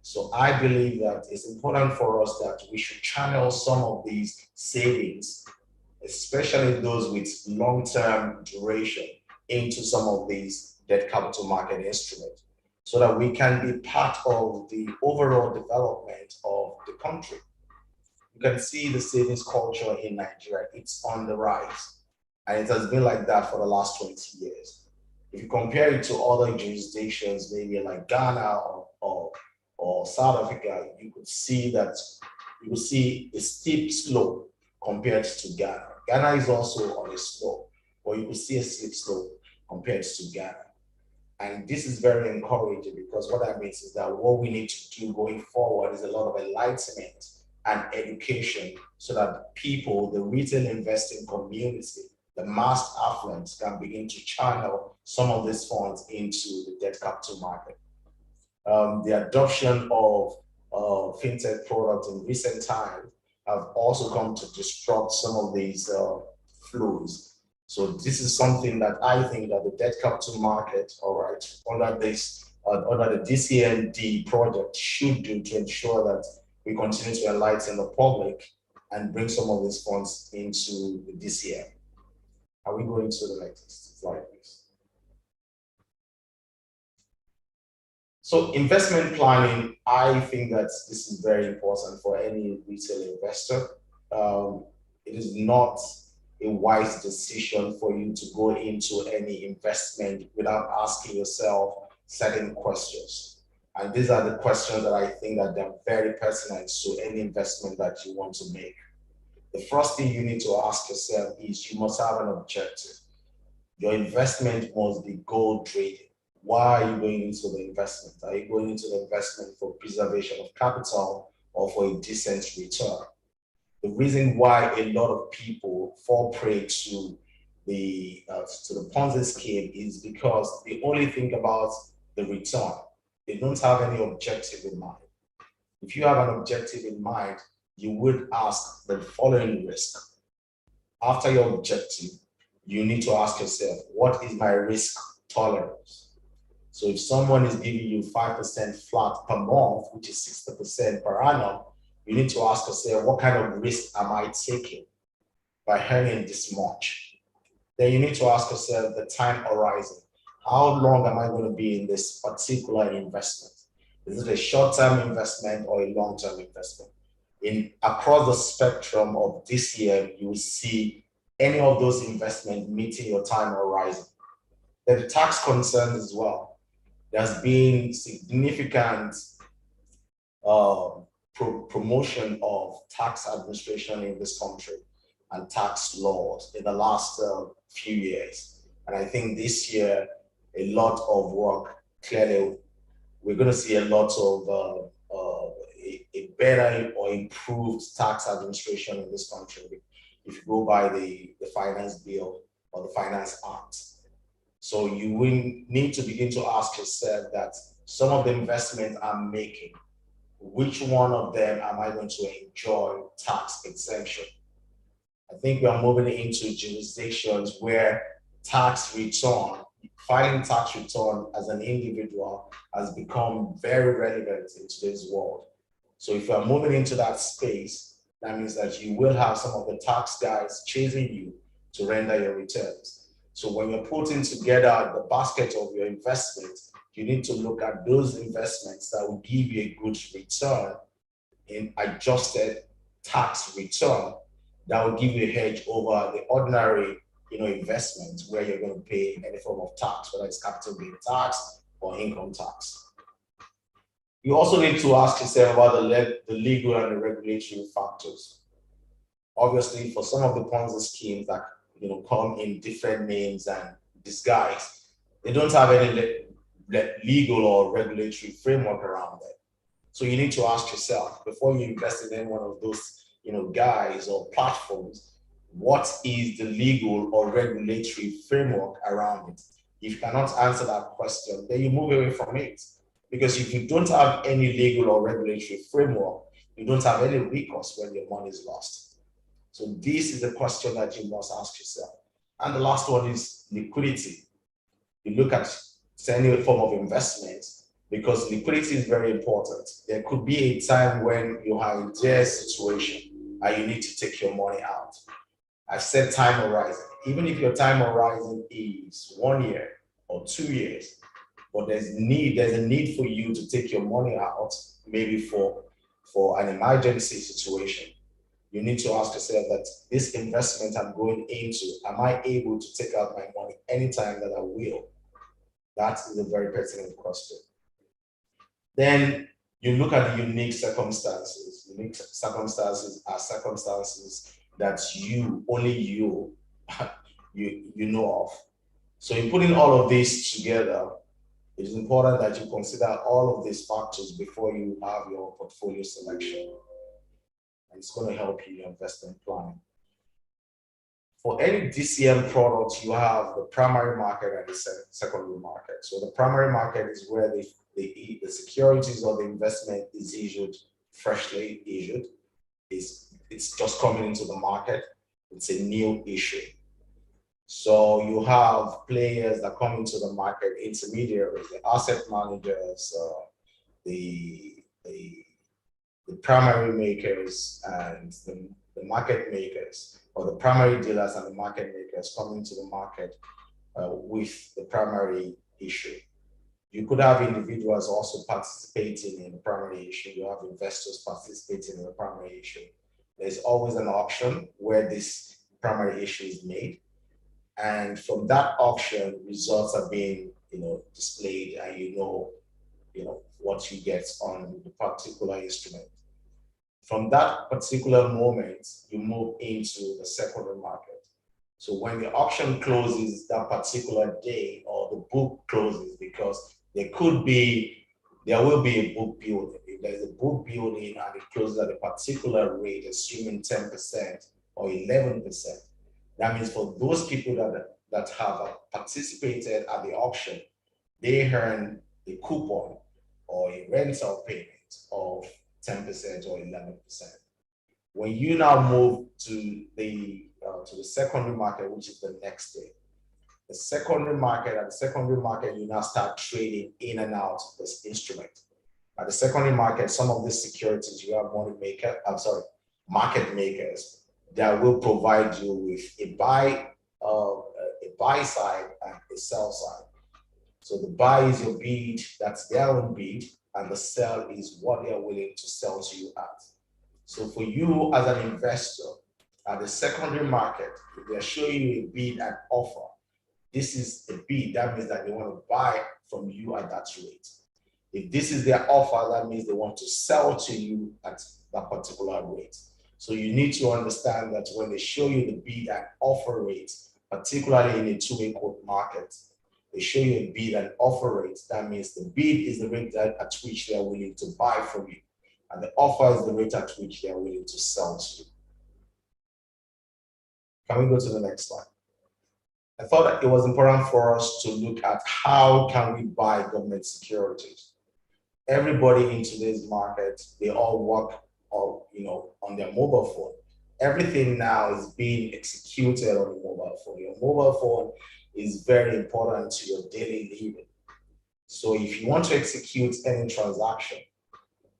So I believe that it's important for us that we should channel some of these savings, especially those with long-term duration, into some of these debt capital market instruments, so that we can be part of the overall development of the country. you can see the savings culture in Nigeria. It's on the rise. And it has been like that for the last 20 years. If you compare it to other jurisdictions, maybe like Ghana or South Africa, you could see that you will see a steep slope compared to Ghana. Ghana is also on a slope, but you could see a steep slope compared to Ghana. And this is very encouraging, because what that means is that what we need to do going forward is a lot of enlightenment and education, so that people, the retail investing community, the mass affluent, can begin to channel some of these funds into the debt capital market. The adoption of fintech products in recent times have also come to disrupt some of these flows. So this is something that I think that the debt capital market, all right, under the DCMD project should do to ensure that we continue to enlighten the public and bring some of these funds into the DCM. Are we going to the next slide, please? So investment planning, I think that this is very important for any retail investor. It is not a wise decision for you to go into any investment without asking yourself certain questions. And these are the questions that I think that they're very pertinent to any investment that you want to make. The first thing you need to ask yourself is, you must have an objective. Your investment must be goal driven. Why are you going into the investment? Are you going into the investment for preservation of capital or for a decent return? The reason why a lot of people fall prey to the Ponzi scheme is because they only think about the return. They don't have any objective in mind. If you have an objective in mind, you would ask the following risk. After your objective, you need to ask yourself, what is my risk tolerance? So if someone is giving you 5% flat per month, which is 60% per annum, you need to ask yourself, what kind of risk am I taking by earning this much? Then you need to ask yourself the time horizon. How long am I going to be in this particular investment? Is it a short-term investment or a long-term investment? Across the spectrum of this year, you will see any of those investments meeting your time horizon. There are tax concerns as well. There's been significant promotion of tax administration in this country and tax laws in the last few years. And I think this year, a lot of work, clearly, we're going to see a lot of a better or improved tax administration in this country if you go by the finance bill or the finance act. So you will need to begin to ask yourself that some of the investments I'm making, which one of them am I going to enjoy tax exemption? I think we are moving into jurisdictions where tax return, filing tax return as an individual has become very relevant in today's world. So if you are moving into that space, that means that you will have some of the tax guys chasing you to render your returns. So when you're putting together the basket of your investment, you need to look at those investments that will give you a good return in adjusted tax return that will give you a hedge over the ordinary investment where you're going to pay any form of tax, whether it's capital gain tax or income tax. You also need to ask yourself about the legal and the regulatory factors. Obviously, for some of the Ponzi schemes that come in different names and disguise, they don't have any legal or regulatory framework around them. So you need to ask yourself, before you invest in any one of those guys or platforms, what is the legal or regulatory framework around it? If you cannot answer that question, then you move away from it. Because if you don't have any legal or regulatory framework, you don't have any recourse when your money is lost. So this is the question that you must ask yourself. And the last one is liquidity. You look at any form of investment, because liquidity is very important. There could be a time when you are in their situation and you need to take your money out. I've said time horizon. Even if your time horizon is 1 year or 2 years, but there's a need for you to take your money out, maybe for an emergency situation. you need to ask yourself that this investment I'm going into, am I able to take out my money anytime that I will? That is a very pertinent question. Then you look at the unique circumstances. Unique circumstances are circumstances that only you know of. So in putting all of this together, it is important that you consider all of these factors before you have your portfolio selection. And it's going to help you in your investment planning. For any DCM product, you have the primary market and the secondary market. So the primary market is where the securities or the investment is issued, freshly issued. It's just coming into the market. It's a new issue. So you have players that come into the market, intermediaries, the asset managers, the primary makers and the market makers, or the primary dealers and the market makers come into the market with the primary issue. You could have individuals also participating in the primary issue. You have investors participating in the primary issue. There's always an auction where this primary issue is made. And from that auction, results are being, displayed, and you know what you get on the particular instrument. From that particular moment, you move into the secondary market. So when the auction closes that particular day, or the book closes, because there will be a book building. If there's a book building and it closes at a particular rate, assuming 10% or 11%, that means for those people that have participated at the auction, they earn a coupon or a rental payment of 10% or 11%. When you now move to the secondary market, which is the next day, at the secondary market, you now start trading in and out of this instrument. At the secondary market, some of these securities, you have market makers that will provide you with a buy side and a sell side. So the buy is your bid, that's their own bid, and the sell is what they are willing to sell to you at. So for you as an investor at the secondary market, if they're showing you a bid and offer, this is a bid, that means that they want to buy from you at that rate. If this is their offer, that means they want to sell to you at that particular rate. So you need to understand that when they show you the bid and offer rates, particularly in a two-way quote market, they show you a bid and offer rate. That means the bid is the rate at which they are willing to buy from you, and the offer is the rate at which they are willing to sell to you. Can we go to the next slide? I thought that it was important for us to look at how can we buy government securities. Everybody in today's market, they all work on their mobile phone. Everything now is being executed on the mobile phone. Your mobile phone is very important to your daily living. So if you want to execute any transaction,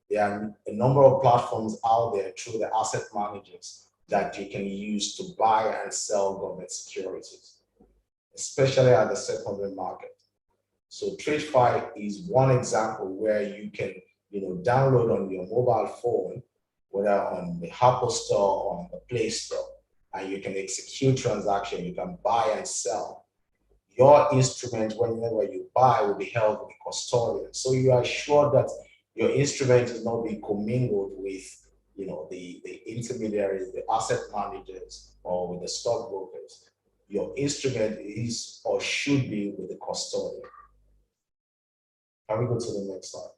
there are a number of platforms out there through the asset managers that you can use to buy and sell government securities, especially at the secondary market. So TradeFi is one example where you can download on your mobile phone, whether on the Apple Store or on the Play Store, and you can execute transactions, you can buy and sell. Your instrument, whenever you buy, will be held with a custodian. So you are sure that your instrument is not being commingled with the intermediaries, the asset managers, or with the stockbrokers. Your instrument is or should be with the custodian. Can we go to the next slide?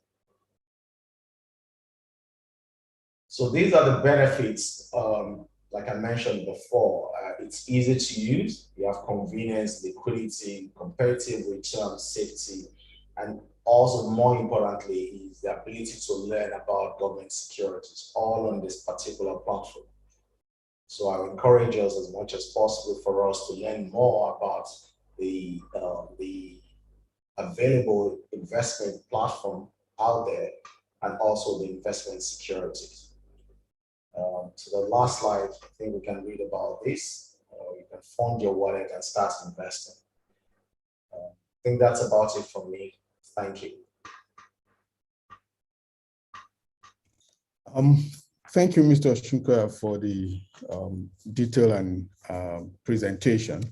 So these are the benefits, like I mentioned before. It's easy to use. You have convenience, liquidity, competitive return, safety, and also more importantly is the ability to learn about government securities, all on this particular platform. So I encourage us as much as possible for us to learn more about the available investment platform out there, and also the investment securities. To the last slide, I think we can read about this. You can fund your wallet and start investing. I think that's about it from me. Thank you. Thank you, Mr. Shunkaya, for the detail and presentation.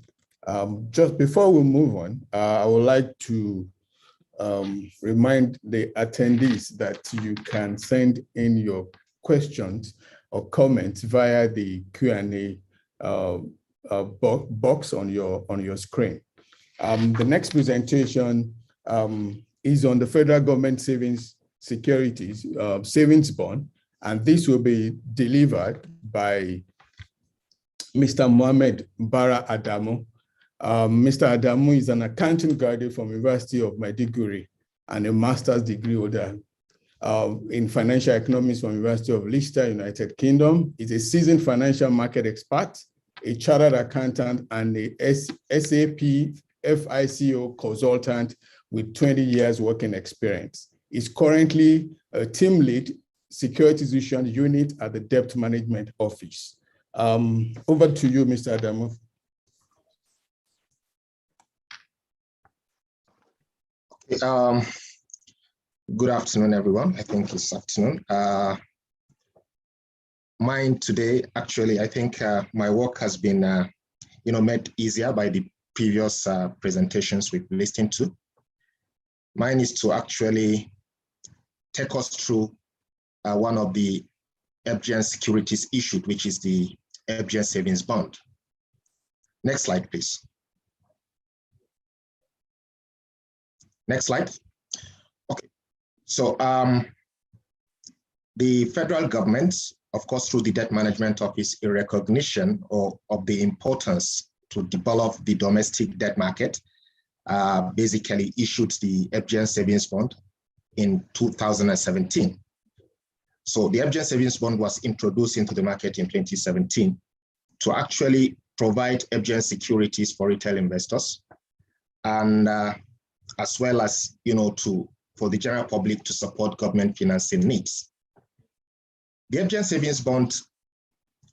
Just before we move on, I would like to remind the attendees that you can send in your questions or comments via the Q&A box on your screen. The next presentation is on the federal government savings securities savings bond, and this will be delivered by Mr. Mohammed Bara Adamu. Mr. Adamu is an accounting graduate from University of Maiduguri and a master's degree holder in financial economics from University of Leicester, United Kingdom. He's a seasoned financial market expert, a chartered accountant, and a SAP FICO consultant with 20 years working experience. He's currently a team lead, Securities Issuance Unit at the Debt Management Office. Over to you, Mr. Adamu. Good afternoon, everyone. I think it's afternoon. Mine today, actually, I think my work has been, made easier by the previous presentations we've listened to. Mine is to actually take us through one of the FGN securities issued, which is the FGN savings bond. Next slide, please. Next slide. Okay, so the federal government, of course, through the Debt Management Office, in recognition of the importance to develop the domestic debt market, basically issued the FGN savings bond in 2017. So the FGN savings bond was introduced into the market in 2017 to actually provide FGN securities for retail investors, and as well as, for the general public to support government financing needs. The FGN savings bond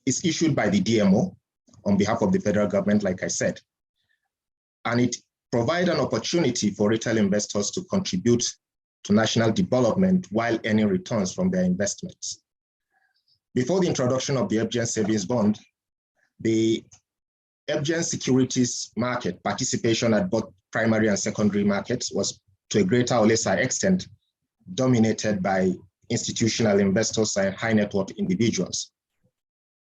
is issued by the DMO on behalf of the federal government, like I said, and it provides an opportunity for retail investors to contribute to national development while earning returns from their investments. Before the introduction of the FGN savings bond, the FGN securities market participation at both primary and secondary markets was, to a greater or lesser extent, dominated by institutional investors and high net worth individuals.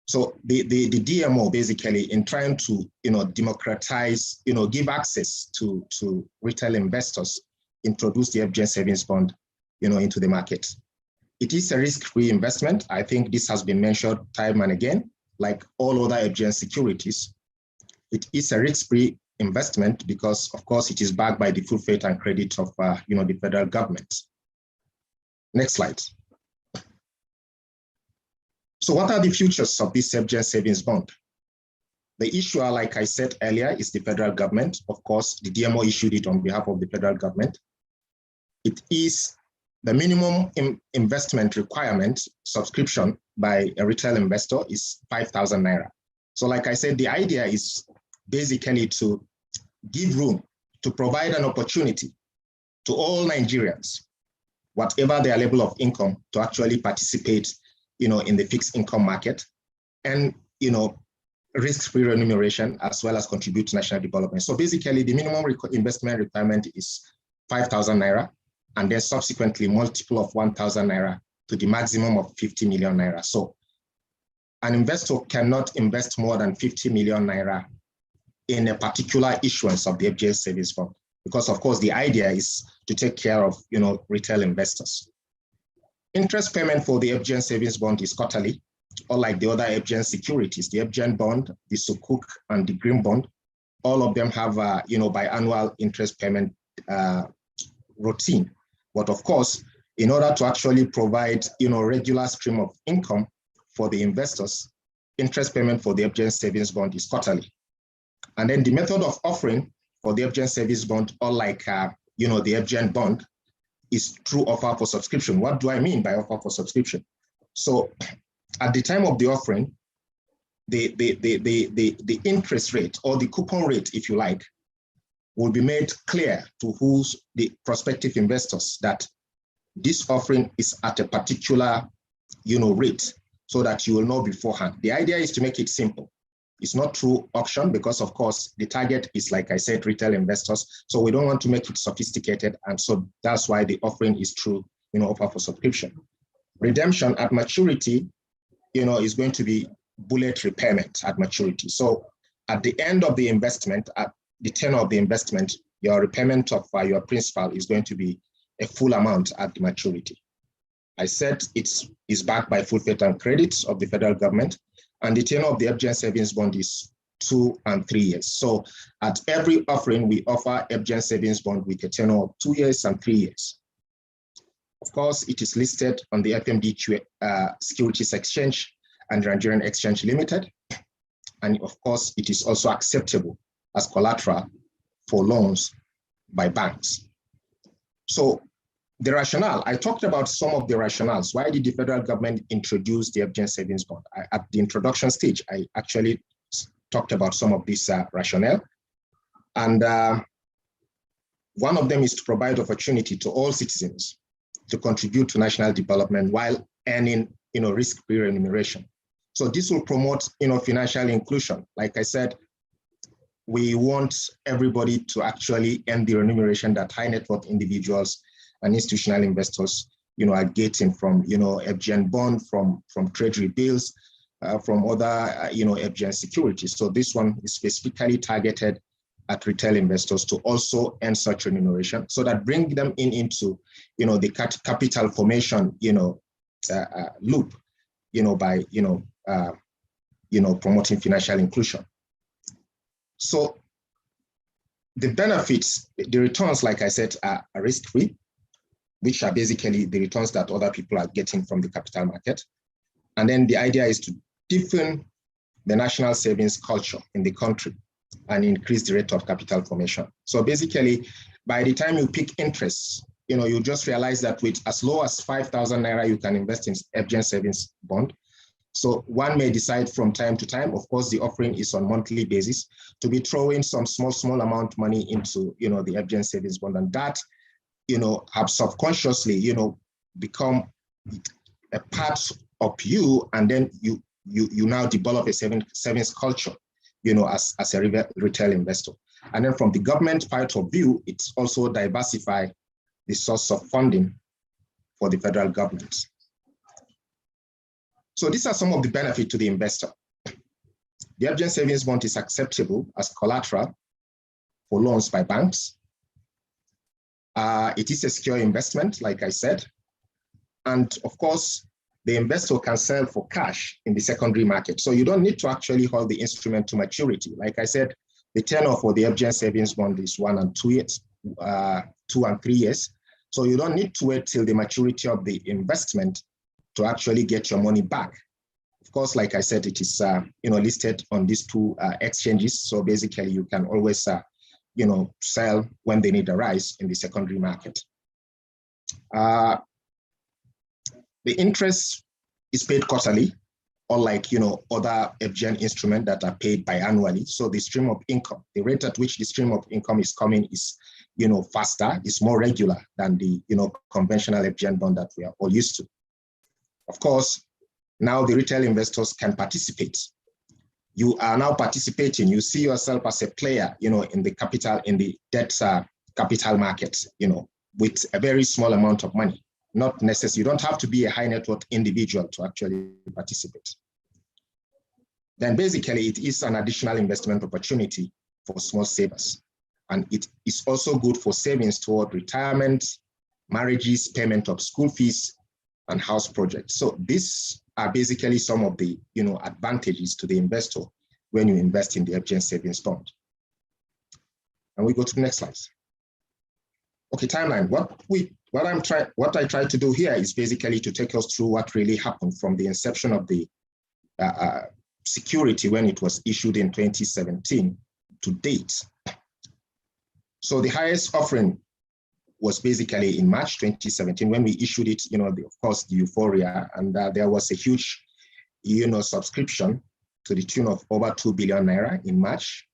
So the DMO, basically, in trying to democratize, give access to retail investors, introduced the FGN savings bond into the market. It is a risk-free investment. I think this has been mentioned time and again, like all other FGN securities. It is a risk-free investment because, of course, it is backed by the full faith and credit of the federal government. Next slide. So what are the features of this FGN savings bond? The issuer, like I said earlier, is the federal government. Of course, the DMO issued it on behalf of the federal government. It is the minimum investment requirement subscription by a retail investor is 5,000 Naira. So like I said, the idea is basically to give room, to provide an opportunity to all Nigerians, whatever their level of income, to actually participate in the fixed income market and risk-free remuneration, as well as contribute to national development. So basically, the minimum investment requirement is 5,000 Naira, and then subsequently multiple of 1,000 Naira to the maximum of 50 million Naira. So an investor cannot invest more than 50 million Naira in a particular issuance of the FGN savings fund, because of course the idea is to take care of retail investors. Interest payment for the FGN savings bond is quarterly, unlike the other FGN securities. The FGN bond, the Sukuk, and the Green bond, all of them have biannual interest payment routine. But of course, in order to actually provide regular stream of income for the investors, interest payment for the FGN savings bond is quarterly. And then the method of offering for the FGN savings bond, unlike the FGN bond, is through offer for subscription. What do I mean by offer for subscription? So at the time of the offering, the interest rate, or the coupon rate, if you like, will be made clear to the prospective investors that this offering is at a particular rate, so that you will know beforehand. The idea is to make it simple. It's not through auction because, of course, the target is, like I said, retail investors. So we don't want to make it sophisticated. And so that's why the offering is through, offer for subscription. Redemption at maturity, is going to be bullet repayment at maturity. So at the end of the investment, at the tenure of the investment, your repayment of your principal is going to be a full amount at the maturity. I said it's backed by full faith and credit of the federal government, and the tenure of the FGN savings bond is 2 and 3 years. So at every offering, we offer FGN savings bond with a tenure of 2 years and 3 years. Of course, it is listed on the FMD Securities Exchange and Nigerian Exchange Limited. And of course, it is also acceptable as collateral for loans by banks. So the rationale, I talked about some of the rationales. Why did the federal government introduce the FGN savings bond? At the introduction stage, I actually talked about some of this rationale. And one of them is to provide opportunity to all citizens to contribute to national development while earning, risk-free remuneration. So this will promote, financial inclusion. Like I said, we want everybody to actually earn the remuneration that high net worth individuals and institutional investors, are getting from, FGN bond, from Treasury bills, from other, FGN securities. So this one is specifically targeted at retail investors to also earn such remuneration, so that bring them into, the capital formation, loop, by, promoting financial inclusion. So the benefits, the returns, like I said, are risk-free, which are basically the returns that other people are getting from the capital market. And then the idea is to deepen the national savings culture in the country and increase the rate of capital formation. So basically, by the time you pick interest, you just realize that with as low as 5,000 Naira, you can invest in FGN savings bond. So one may decide from time to time, of course, the offering is on monthly basis, to be throwing some small amount of money into, the FGN savings bond, and that, have subconsciously, become a part of you, and then you now develop a savings culture, as a retail investor. And then from the government point of view, it's also diversify the source of funding for the federal government. So these are some of the benefits to the investor. The FGN savings bond is acceptable as collateral for loans by banks. It is a secure investment, like I said. And of course, the investor can sell for cash in the secondary market. So you don't need to actually hold the instrument to maturity. Like I said, the tenure for the FGN savings bond is 1 and 2 years, 2 and 3 years. So you don't need to wait till the maturity of the investment to actually get your money back. Of course, like I said, it is listed on these two exchanges. So basically, you can always sell when the need arise in the secondary market. The interest is paid quarterly, unlike other FGN instruments that are paid biannually. So the stream of income, the rate at which the stream of income is coming is faster, is more regular than the conventional FGN bond that we are all used to. Of course, now the retail investors can participate. You are now participating. You see yourself as a player, in the debt capital market, with a very small amount of money. Not necessary. You don't have to be a high net worth individual to actually participate. Then basically, it is an additional investment opportunity for small savers. And it is also good for savings toward retirement, marriages, payment of school fees, and house projects. So these are basically some of the advantages to the investor when you invest in the FGN savings bond. And we go to the next slide. Okay, timeline. What I try to do here is basically to take us through what really happened from the inception of the security when it was issued in 2017 to date. So the highest offering was basically in March 2017 when we issued it, of course, the euphoria, and there was a huge, subscription to the tune of over 2 billion Naira in March.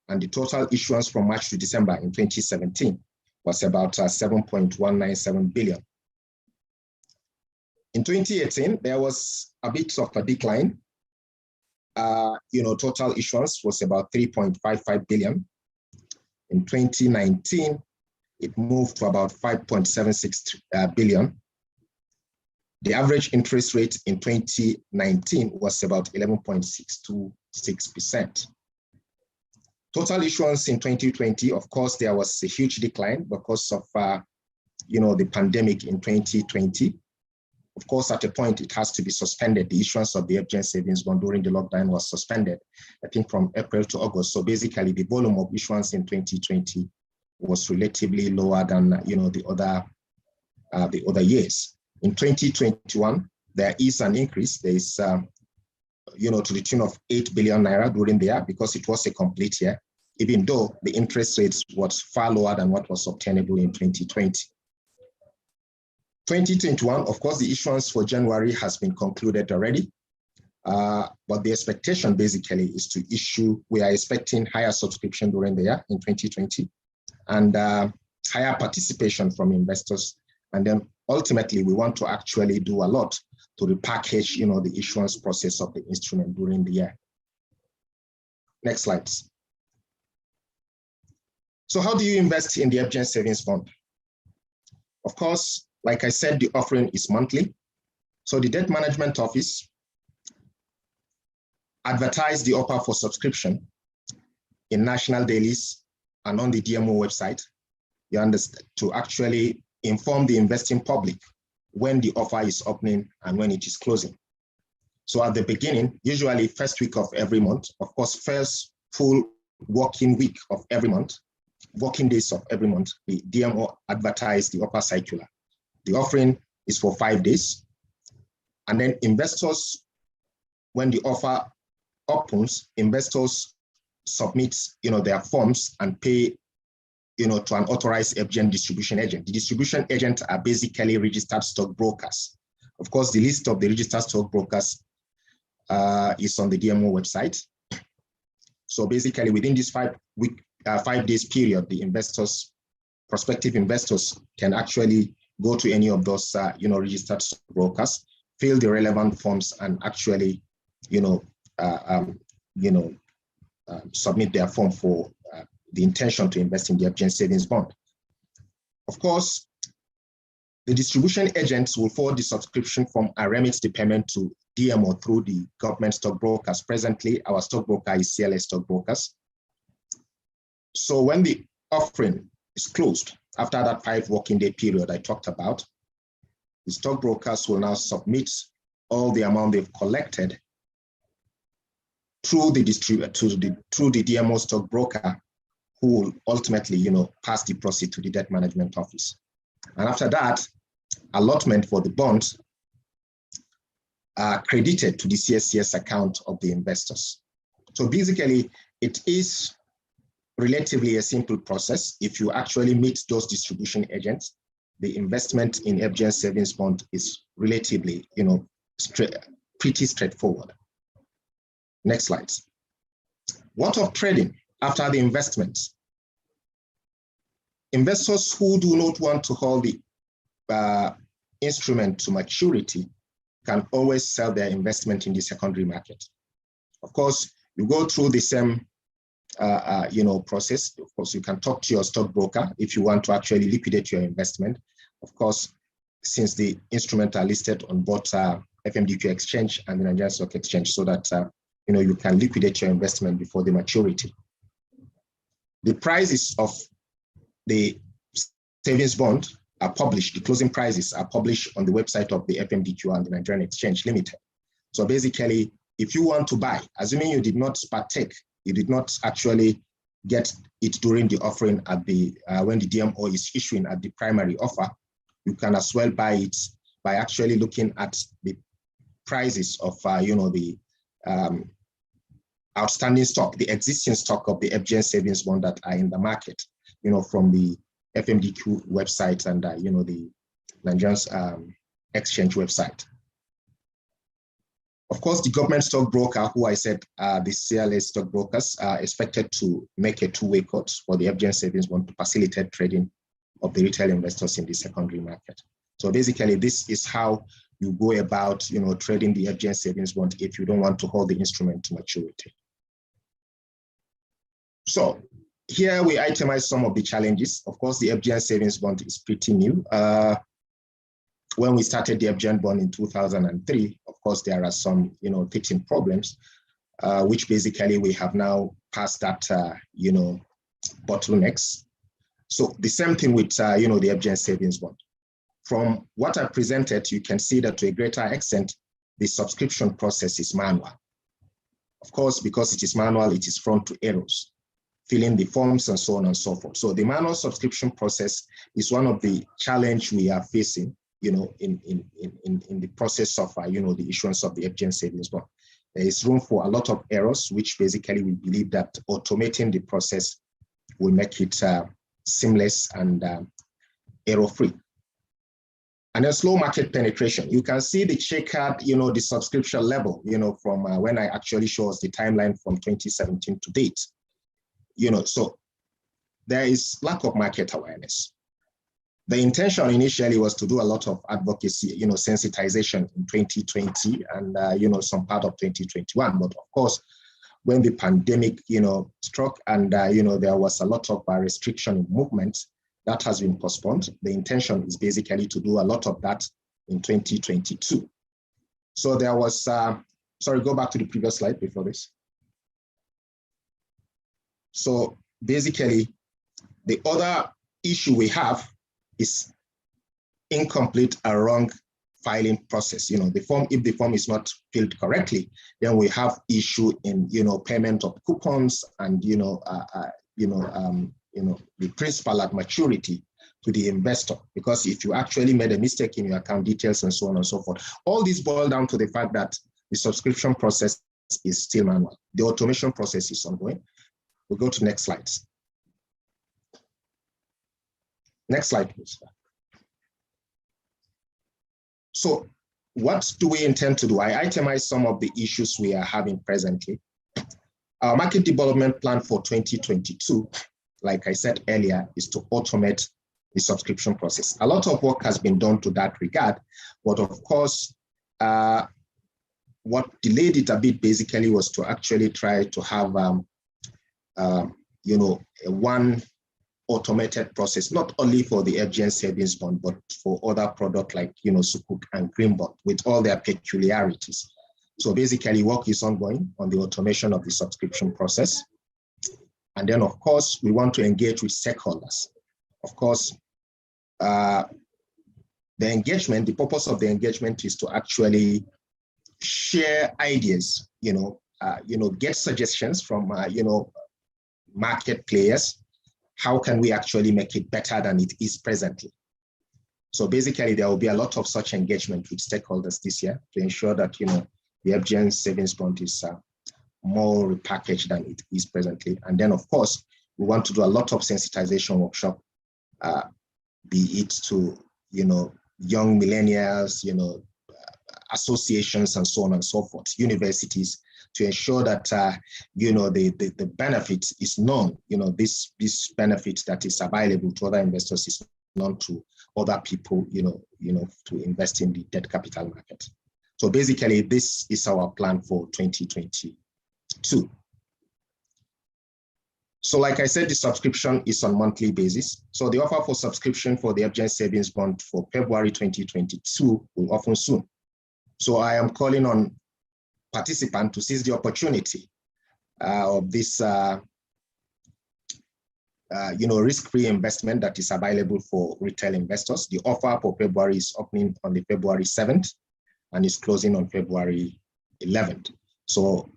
And the total issuance from March to December in 2017 was about 7.197 billion. In 2018, there was a bit of a decline. Total issuance was about 3.55 billion. In 2019, it moved to about 5.76 billion. The average interest rate in 2019 was about 11.626%. Total issuance in 2020, of course, there was a huge decline because of the pandemic in 2020. Of course, at a point, it has to be suspended. The issuance of the FGN savings bond during the lockdown was suspended, I think from April to August. So basically, the volume of issuance in 2020 was relatively lower than the other years. In 2021, there is an increase. There is to the tune of 8 billion naira during the year because it was a complete year, even though the interest rates was far lower than what was obtainable in 2020. 2021, of course, the issuance for January has been concluded already, but the expectation basically is to issue. We are expecting higher subscription during the year in 2020 and higher participation from investors. And then ultimately, we want to actually do a lot to repackage, the issuance process of the instrument during the year. Next slide. So how do you invest in the FGN savings bond? Of course, like I said, the offering is monthly. So the Debt Management Office advertised the offer for subscription in national dailies and on the DMO website. You understand, to actually inform the investing public when the offer is opening and when it is closing. So at the beginning, usually first week of every month, of course, first full working week of every month, working days of every month, the DMO advertised the offer circular. The offering is for 5 days. And then investors, when the offer opens, investors submit, their forms and pay, to an authorized FGN distribution agent. The distribution agents are basically registered stockbrokers. Of course, the list of the registered stockbrokers is on the DMO website. So basically, within this 5 days period, the investors, prospective investors, can actually go to any of those, registered brokers, fill the relevant forms, and actually, submit their form for the intention to invest in the FGN savings bond. Of course, the distribution agents will forward the subscription form and remit the payment to DMO through the government stockbrokers. Presently, our stockbroker is CLA Stockbrokers. So when the offering is closed, after that 5 working day period I talked about, the stockbrokers will now submit all the amount they've collected through the DMO stockbroker, who will ultimately, pass the proceeds to the Debt Management Office. And after that, allotment for the bonds are credited to the CSCS account of the investors. So basically, it is relatively a simple process. If you actually meet those distribution agents, the investment in FGN savings bond is relatively, pretty straightforward. Next slide. What of trading after the investment? Investors who do not want to hold the instrument to maturity can always sell their investment in the secondary market. Of course, you go through the same process. Of course, you can talk to your stockbroker if you want to actually liquidate your investment. Of course, since the instruments are listed on both FMDQ exchange and the Nigerian Stock Exchange, so that you can liquidate your investment before the maturity. The prices of the savings bond are published. The closing prices are published on the website of the FMDQ and the Nigerian Exchange Limited. So basically, if you want to buy, assuming you did not partake, you did not actually get it during the offering at the when the DMO is issuing at the primary offer, you can as well buy it by actually looking at the prices of the outstanding stock, the existing stock of the FGN savings bond that are in the market, from the FMDQ website and the Nigerian exchange website. Of course, the government stockbroker, who I said the CLA stockbrokers, are expected to make a two-way cut for the FGN savings bond to facilitate trading of the retail investors in the secondary market. So basically, this is how you go about, trading the FGN savings bond if you don't want to hold the instrument to maturity. So here we itemize some of the challenges. Of course, the FGN savings bond is pretty new. When we started the FGN bond in 2003, of course, there are some, teething problems, which basically we have now passed that, bottlenecks. So the same thing with, the FGN savings bond. From what I presented, you can see that to a greater extent, the subscription process is manual. Of course, because it is manual, it is prone to errors, filling the forms and so on and so forth. So the manual subscription process is one of the challenges we are facing, in the process of, the issuance of the FGN savings bond. There is room for a lot of errors, which basically we believe that automating the process will make it seamless and error-free. And then slow market penetration. You can see the checkered, the subscription level, from when I actually shows the timeline from 2017 to date. So there is lack of market awareness. The intention initially was to do a lot of advocacy, sensitization in 2020 and, some part of 2021. But of course, when the pandemic, struck and, there was a lot of restriction in movement, that has been postponed. The intention is basically to do a lot of that in 2022. So there was, sorry, go back to the previous slide before this. So basically, the other issue we have is incomplete or wrong filing process. The form, if the form is not filled correctly, then we have issue in, payment of coupons and, the principal at maturity to the investor, because if you actually made a mistake in your account details and so on and so forth, all these boil down to the fact that the subscription process is still manual. The automation process is ongoing. We'll go to next slides. Next slide, please. So what do we intend to do? I itemize some of the issues we are having presently. Our market development plan for 2022, like I said earlier, is to automate the subscription process. A lot of work has been done to that regard, but of course, what delayed it a bit basically was to actually try to have, one automated process, not only for the FGN savings bond, but for other products like, Sukuk and Green Bond with all their peculiarities. So basically work is ongoing on the automation of the subscription process. And then, of course, we want to engage with stakeholders. Of course, the engagement, the purpose of the engagement is to actually share ideas, get suggestions from, market players. How can we actually make it better than it is presently? So basically, there will be a lot of such engagement with stakeholders this year to ensure that, the FGN savings bond is more repackaged than it is presently. And then, of course, we want to do a lot of sensitization workshop, be it to, young millennials, associations and so on and so forth, universities, to ensure that, the benefit is known, this benefit that is available to other investors is known to other people, to invest in the debt capital market. So basically, this is our plan for 2022. So like I said, the subscription is on monthly basis. So the offer for subscription for the FGN savings bond for February 2022 will open soon. So I am calling on participants to seize the opportunity of this, risk-free investment that is available for retail investors. The offer for February is opening on the February 7th and is closing on February 11th. So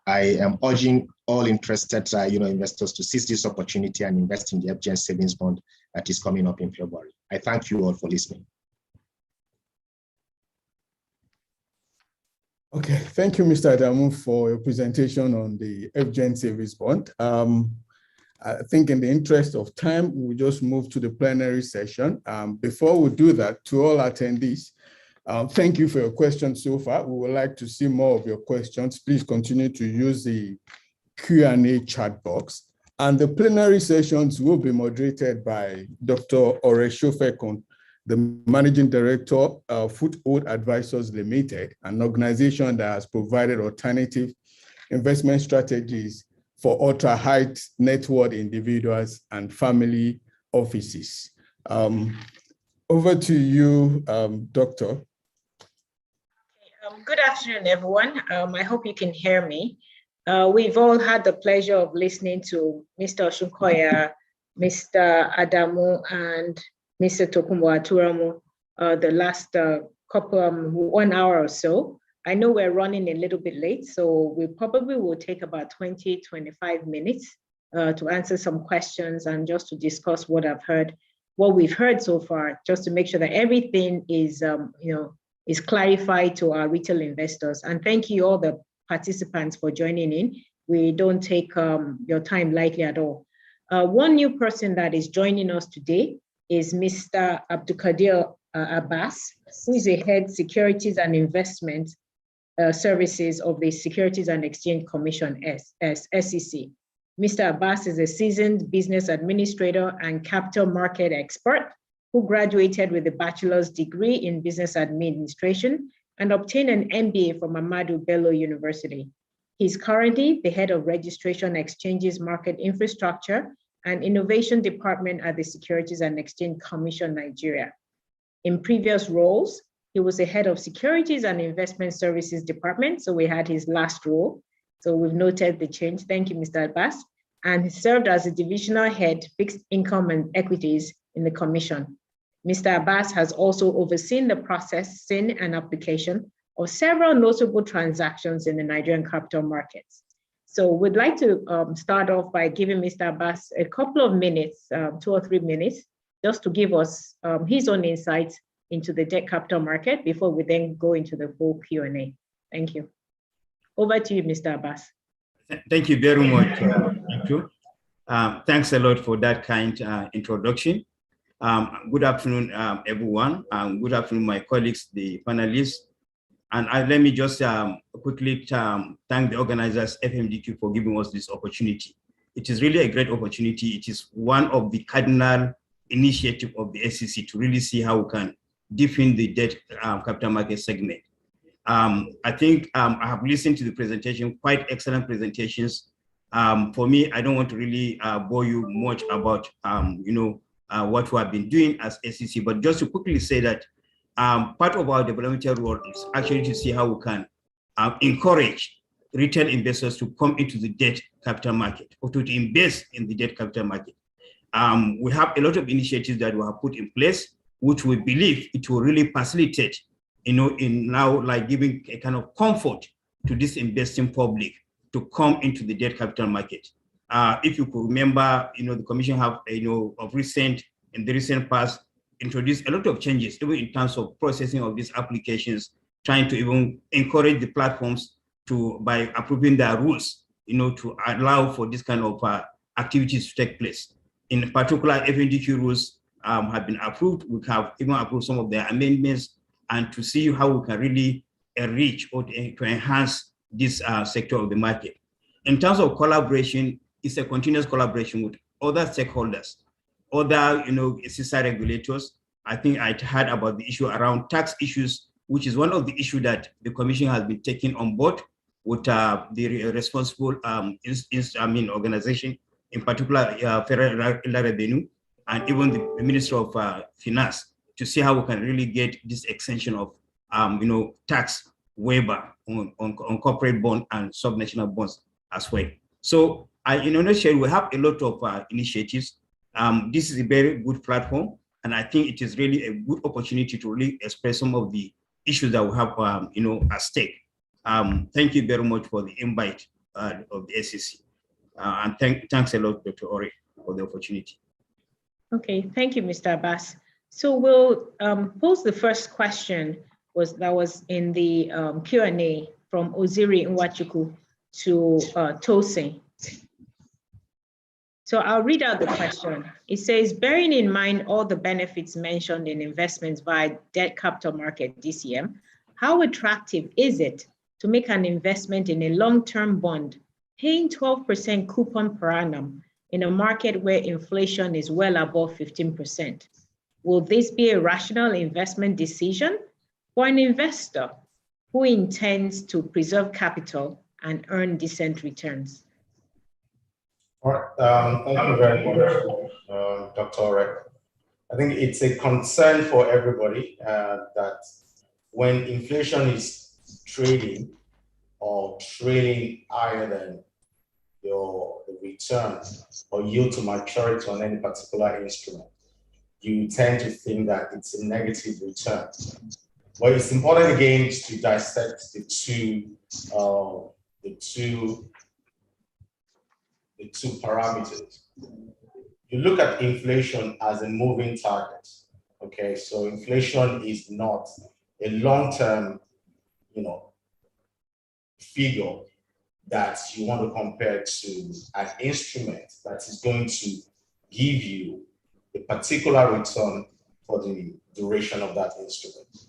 I am urging all interested, investors to seize this opportunity and invest in the FGN savings bond that is coming up in February. I thank you all for listening. Okay, thank you, Mr. Adamu, for your presentation on the FGN savings bond. I think in the interest of time, we'll just move to the plenary session. Before we do that, to all attendees, thank you for your questions so far. We would like to see more of your questions. Please continue to use the Q&A chat box. And the plenary sessions will be moderated by Dr. Oreshofekun, the managing director, Foothold Advisors Limited, an organization that has provided alternative investment strategies for ultra-high net worth individuals and family offices. Over to you, Doctor. Good afternoon, everyone. I hope you can hear me. We've all had the pleasure of listening to Mr. Oshunkoya, Mr. Adamu, and Mr. Tokumbo Aturamu the last couple 1 hour or so. I know we're running a little bit late, so we probably will take about 20-25 minutes to answer some questions and just to discuss what we've heard so far, just to make sure that everything is is clarified to our retail investors. And thank you all the participants for joining in. We don't take your time lightly at all. One new person that is joining us today is Mr. Abdulkadir Abbas, who is the head Securities and Investment Services of the Securities and Exchange Commission, SEC. Mr. Abbas is a seasoned business administrator and capital market expert who graduated with a bachelor's degree in business administration and obtained an MBA from Ahmadu Bello University. He's currently the head of registration exchanges, market infrastructure, and innovation department at the Securities and Exchange Commission, Nigeria. In previous roles, he was the head of Securities and Investment Services Department, so we had his last role. So we've noted the change. Thank you, Mr. Abbas. And he served as a divisional head, fixed income and equities in the commission. Mr. Abbas has also overseen the processing and application of several notable transactions in the Nigerian capital markets. So we'd like to start off by giving Mr. Abbas a couple of minutes, 2 or 3 minutes, just to give us his own insights into the debt capital market before we then go into the full Q&A. Thank you. Over to you, Mr. Abbas. Thank you very much, Andrew. Thanks a lot for that kind introduction. Good afternoon, everyone. Good afternoon, my colleagues, the panelists. And let me just quickly thank the organizers, FMDQ, for giving us this opportunity. It is really a great opportunity. It is one of the cardinal initiatives of the SEC to really see how we can deepen the debt capital market segment. I think I have listened to the presentation, quite excellent presentations. For me, I don't want to really bore you much about what we have been doing as SEC, but just to quickly say that part of our developmental role is actually to see how we can encourage retail investors to come into the debt capital market or to invest in the debt capital market. We have a lot of initiatives that we have put in place, which we believe it will really facilitate, in now like giving a kind of comfort to this investing public to come into the debt capital market. If you could remember, the commission have, in the recent past, introduced a lot of changes, even in terms of processing of these applications, trying to even encourage the platforms to, by approving their rules, to allow for this kind of activities to take place. In particular, FNDQ rules have been approved. We have even approved some of their amendments, and to see how we can really enrich or to enhance this sector of the market. In terms of collaboration, it's a continuous collaboration with other stakeholders, other, SEC regulators. I think I heard about the issue around tax issues, which is one of the issues that the Commission has been taking on board with the responsible organization, in particular Federal Revenue, and even the Minister of Finance, to see how we can really get this extension of tax waiver on corporate bond and subnational bonds as well. So in a nutshell, we have a lot of initiatives. This is a very good platform, and I think it is really a good opportunity to really express some of the issues that we have at stake. Thank you very much for the invite of the SEC. And thanks a lot, Dr. Ori, for the opportunity. Okay, thank you, Mr. Abbas. So we'll pose the first question that was in the Q&A from Oziri Nwachukwu to Tosin. So I'll read out the question. It says, bearing in mind all the benefits mentioned in investments via debt capital market DCM, how attractive is it to make an investment in a long-term bond paying 12% coupon per annum in a market where inflation is well above 15%? Will this be a rational investment decision for an investor who intends to preserve capital and earn decent returns? All right, thank you very much, Dr. Orek. I think it's a concern for everybody that when inflation is trading or trailing higher than your return or yield to maturity on any particular instrument, you tend to think that it's a negative return. But it's important again to dissect the two parameters. You look at inflation as a moving target. Okay, so inflation is not a long-term, figure that you want to compare to an instrument that is going to give you a particular return for the duration of that instrument.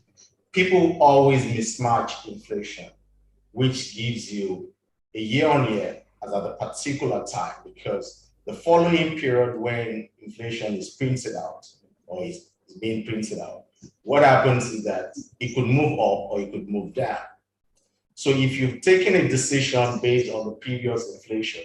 People always mismatch inflation, which gives you a year-on-year as at a particular time, because the following period when inflation is printed out or is being printed out, what happens is that it could move up or it could move down. So if you've taken a decision based on the previous inflation,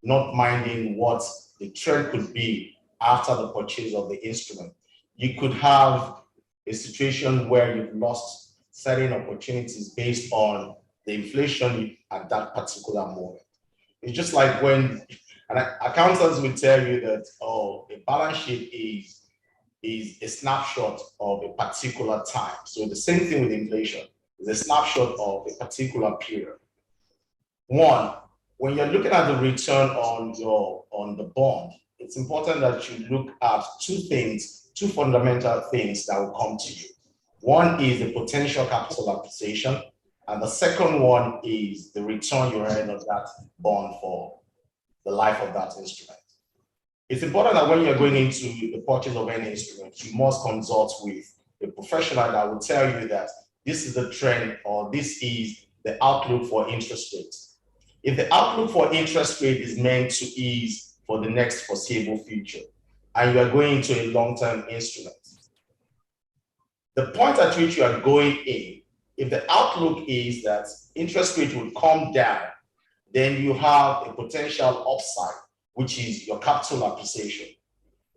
not minding what the trend could be after the purchase of the instrument, you could have a situation where you've lost certain opportunities based on the inflation at that particular moment. It's just like when accountants will tell you that, oh, a balance sheet is a snapshot of a particular time. So the same thing with inflation. Is a snapshot of a particular period. One, when you're looking at the return on the bond, it's important that you look at two fundamental things that will come to you. One is the potential capital appreciation, and the second one is the return you earn on that bond for the life of that instrument. It's important that when you're going into the purchase of any instrument, you must consult with a professional that will tell you that this is the trend or this is the outlook for interest rates. If the outlook for interest rate is meant to ease for the next foreseeable future, and you are going into a long-term instrument, the point at which you are going in, if the outlook is that interest rate will come down, then you have a potential upside, which is your capital appreciation.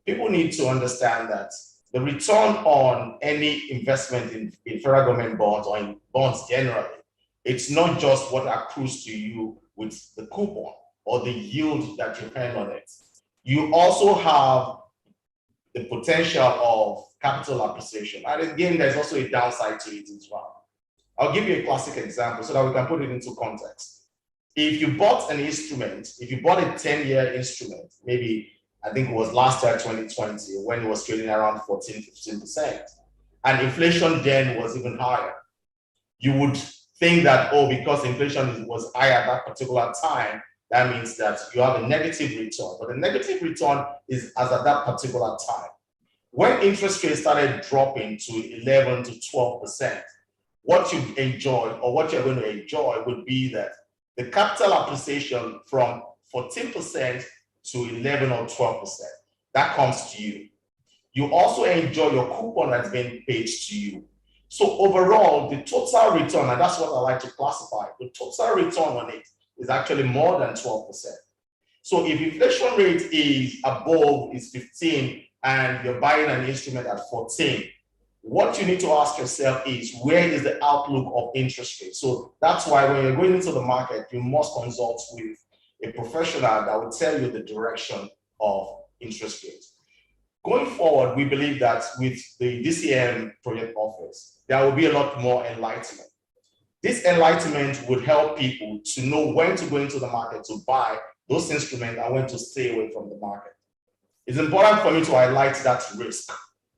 People need to understand that the return on any investment in federal government bonds or in bonds generally, it's not just what accrues to you with the coupon or the yield that you earn on it. You also have the potential of capital appreciation. And again, there's also a downside to it as well. I'll give you a classic example so that we can put it into context. If you bought an instrument, if you bought a 10-year instrument, maybe I think it was last year, 2020, when it was trading around 14–15%, and inflation then was even higher. You would think that, oh, because inflation was higher at that particular time, that means that you have a negative return. But the negative return is as at that particular time. When interest rates started dropping to 11 to 12%, what you enjoy or what you're going to enjoy would be that the capital appreciation from 14% to 11 or 12%, that comes to you. You also enjoy your coupon that's being paid to you. So overall, the total return, and that's what I like to classify, the total return on it is actually more than 12%. So if inflation rate is above, is 15, and you're buying an instrument at 14, what you need to ask yourself is, where is the outlook of interest rate? So that's why when you're going into the market, you must consult with a professional that will tell you the direction of interest rates. Going forward, we believe that with the DCM project office, there will be a lot more enlightenment. This enlightenment would help people to know when to go into the market to buy those instruments and when to stay away from the market. It's important for me to highlight that risk.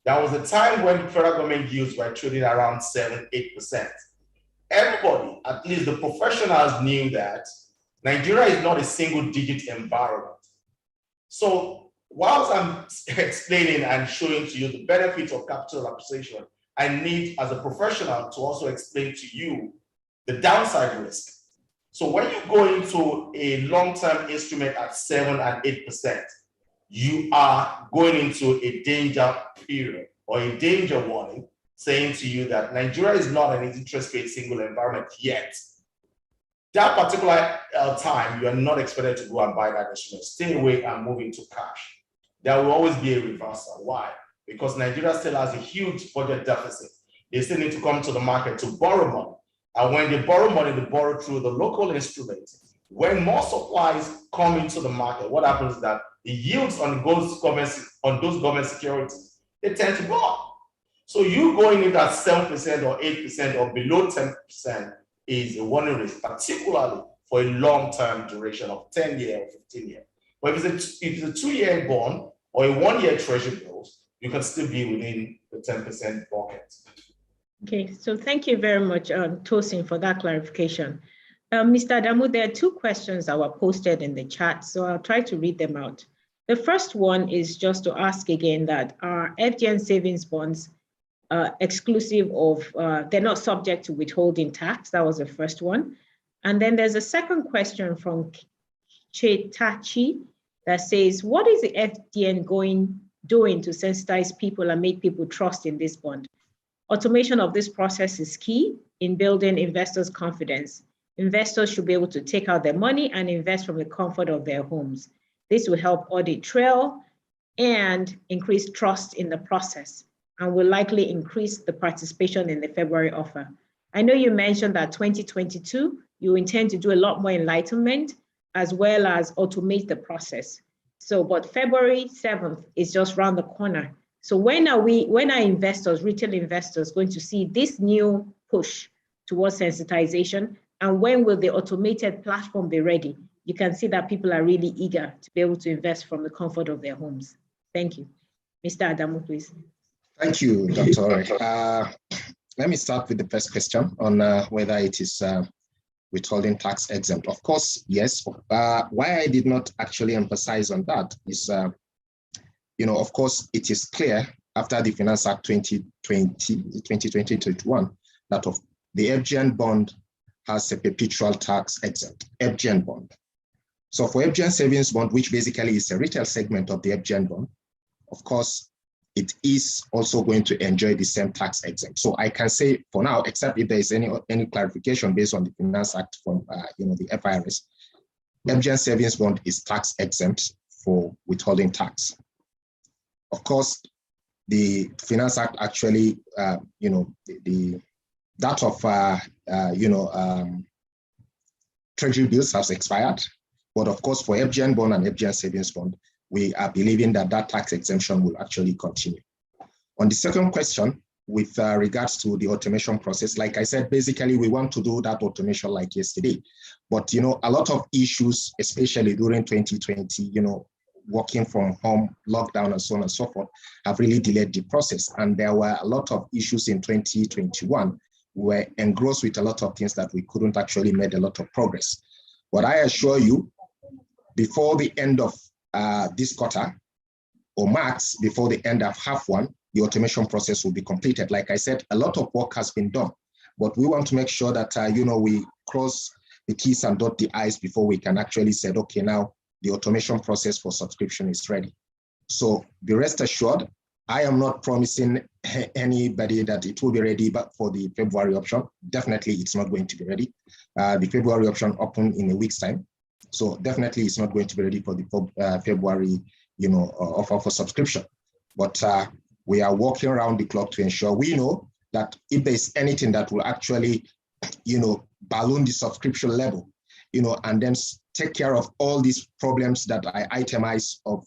There was a time when federal government yields were trading around 7–8%. Everybody, at least the professionals, knew that Nigeria is not a single-digit environment. So whilst I'm explaining and showing to you the benefits of capital appreciation, I need, as a professional, to also explain to you the downside risk. So when you go into a long-term instrument at 7 and 8%, you are going into a danger period or a danger warning saying to you that Nigeria is not an interest rate single environment yet. That particular time, you are not expected to go and buy that instrument. Stay away and move into cash. There will always be a reversal. Why? Because Nigeria still has a huge budget deficit. They still need to come to the market to borrow money. And when they borrow money, they borrow through the local instruments. When more supplies come into the market, what happens is that the yields on those government securities, they tend to go up. So you going in at 7% or 8% or below 10% is a warning risk, particularly for a long-term duration of 10 years or 15 years. But if it's a 2-year bond or a 1-year treasury bills, you can still be within the 10% bucket. Okay, so thank you very much, Tosin, for that clarification. Mr. Adamu, there are 2 questions that were posted in the chat, so I'll try to read them out. The first one is just to ask again that are FGN savings bonds exclusive of, they're not subject to withholding tax? That was the first one. And then there's a second question from Chetachi that says, what is the FDN doing to sensitize people and make people trust in this bond? Automation of this process is key in building investors' confidence. Investors should be able to take out their money and invest from the comfort of their homes. This will help audit trail and increase trust in the process, and will likely increase the participation in the February offer. I know you mentioned that 2022, you intend to do a lot more enlightenment as well as automate the process. So, but February 7th is just around the corner. So when are investors, retail investors, going to see this new push towards sensitization? And when will the automated platform be ready? You can see that people are really eager to be able to invest from the comfort of their homes. Thank you. Mr. Adamu, please. Thank you, Dr. Let me start with the first question on whether it is withholding tax exempt. Of course, yes. Why I did not actually emphasize on that is, of course, it is clear after the Finance Act 2020-21 that of the FGN bond has a perpetual tax exempt, FGN bond. So for FGN savings bond, which basically is a retail segment of the FGN bond, of course, it is also going to enjoy the same tax exempt. So I can say for now, except if there is any clarification based on the Finance Act from the FIRS, FGN savings bond is tax exempt for withholding tax. Of course, the Finance Act actually, that of Treasury bills has expired, but of course for FGN bond and FGN savings bond, we are believing that that tax exemption will actually continue. On the second question, with regards to the automation process, like I said, basically we want to do that automation like yesterday, but a lot of issues, especially during 2020, working from home, lockdown, and so on and so forth, have really delayed the process. And there were a lot of issues in 2021. We were engrossed with a lot of things that we couldn't actually make a lot of progress. But I assure you, before the end of this quarter, or max before the end of half one, the automation process will be completed. Like I said, a lot of work has been done, but we want to make sure that, we cross the T's and dot the I's before we can actually say, okay, now the automation process for subscription is ready. So be rest assured, I am not promising anybody that it will be ready, but for the February option, definitely it's not going to be ready. The February option opened in a week's time. So definitely it's not going to be ready for the February, offer for subscription. But we are working around the clock to ensure we know that if there's anything that will actually, balloon the subscription level, and then take care of all these problems that I itemize of,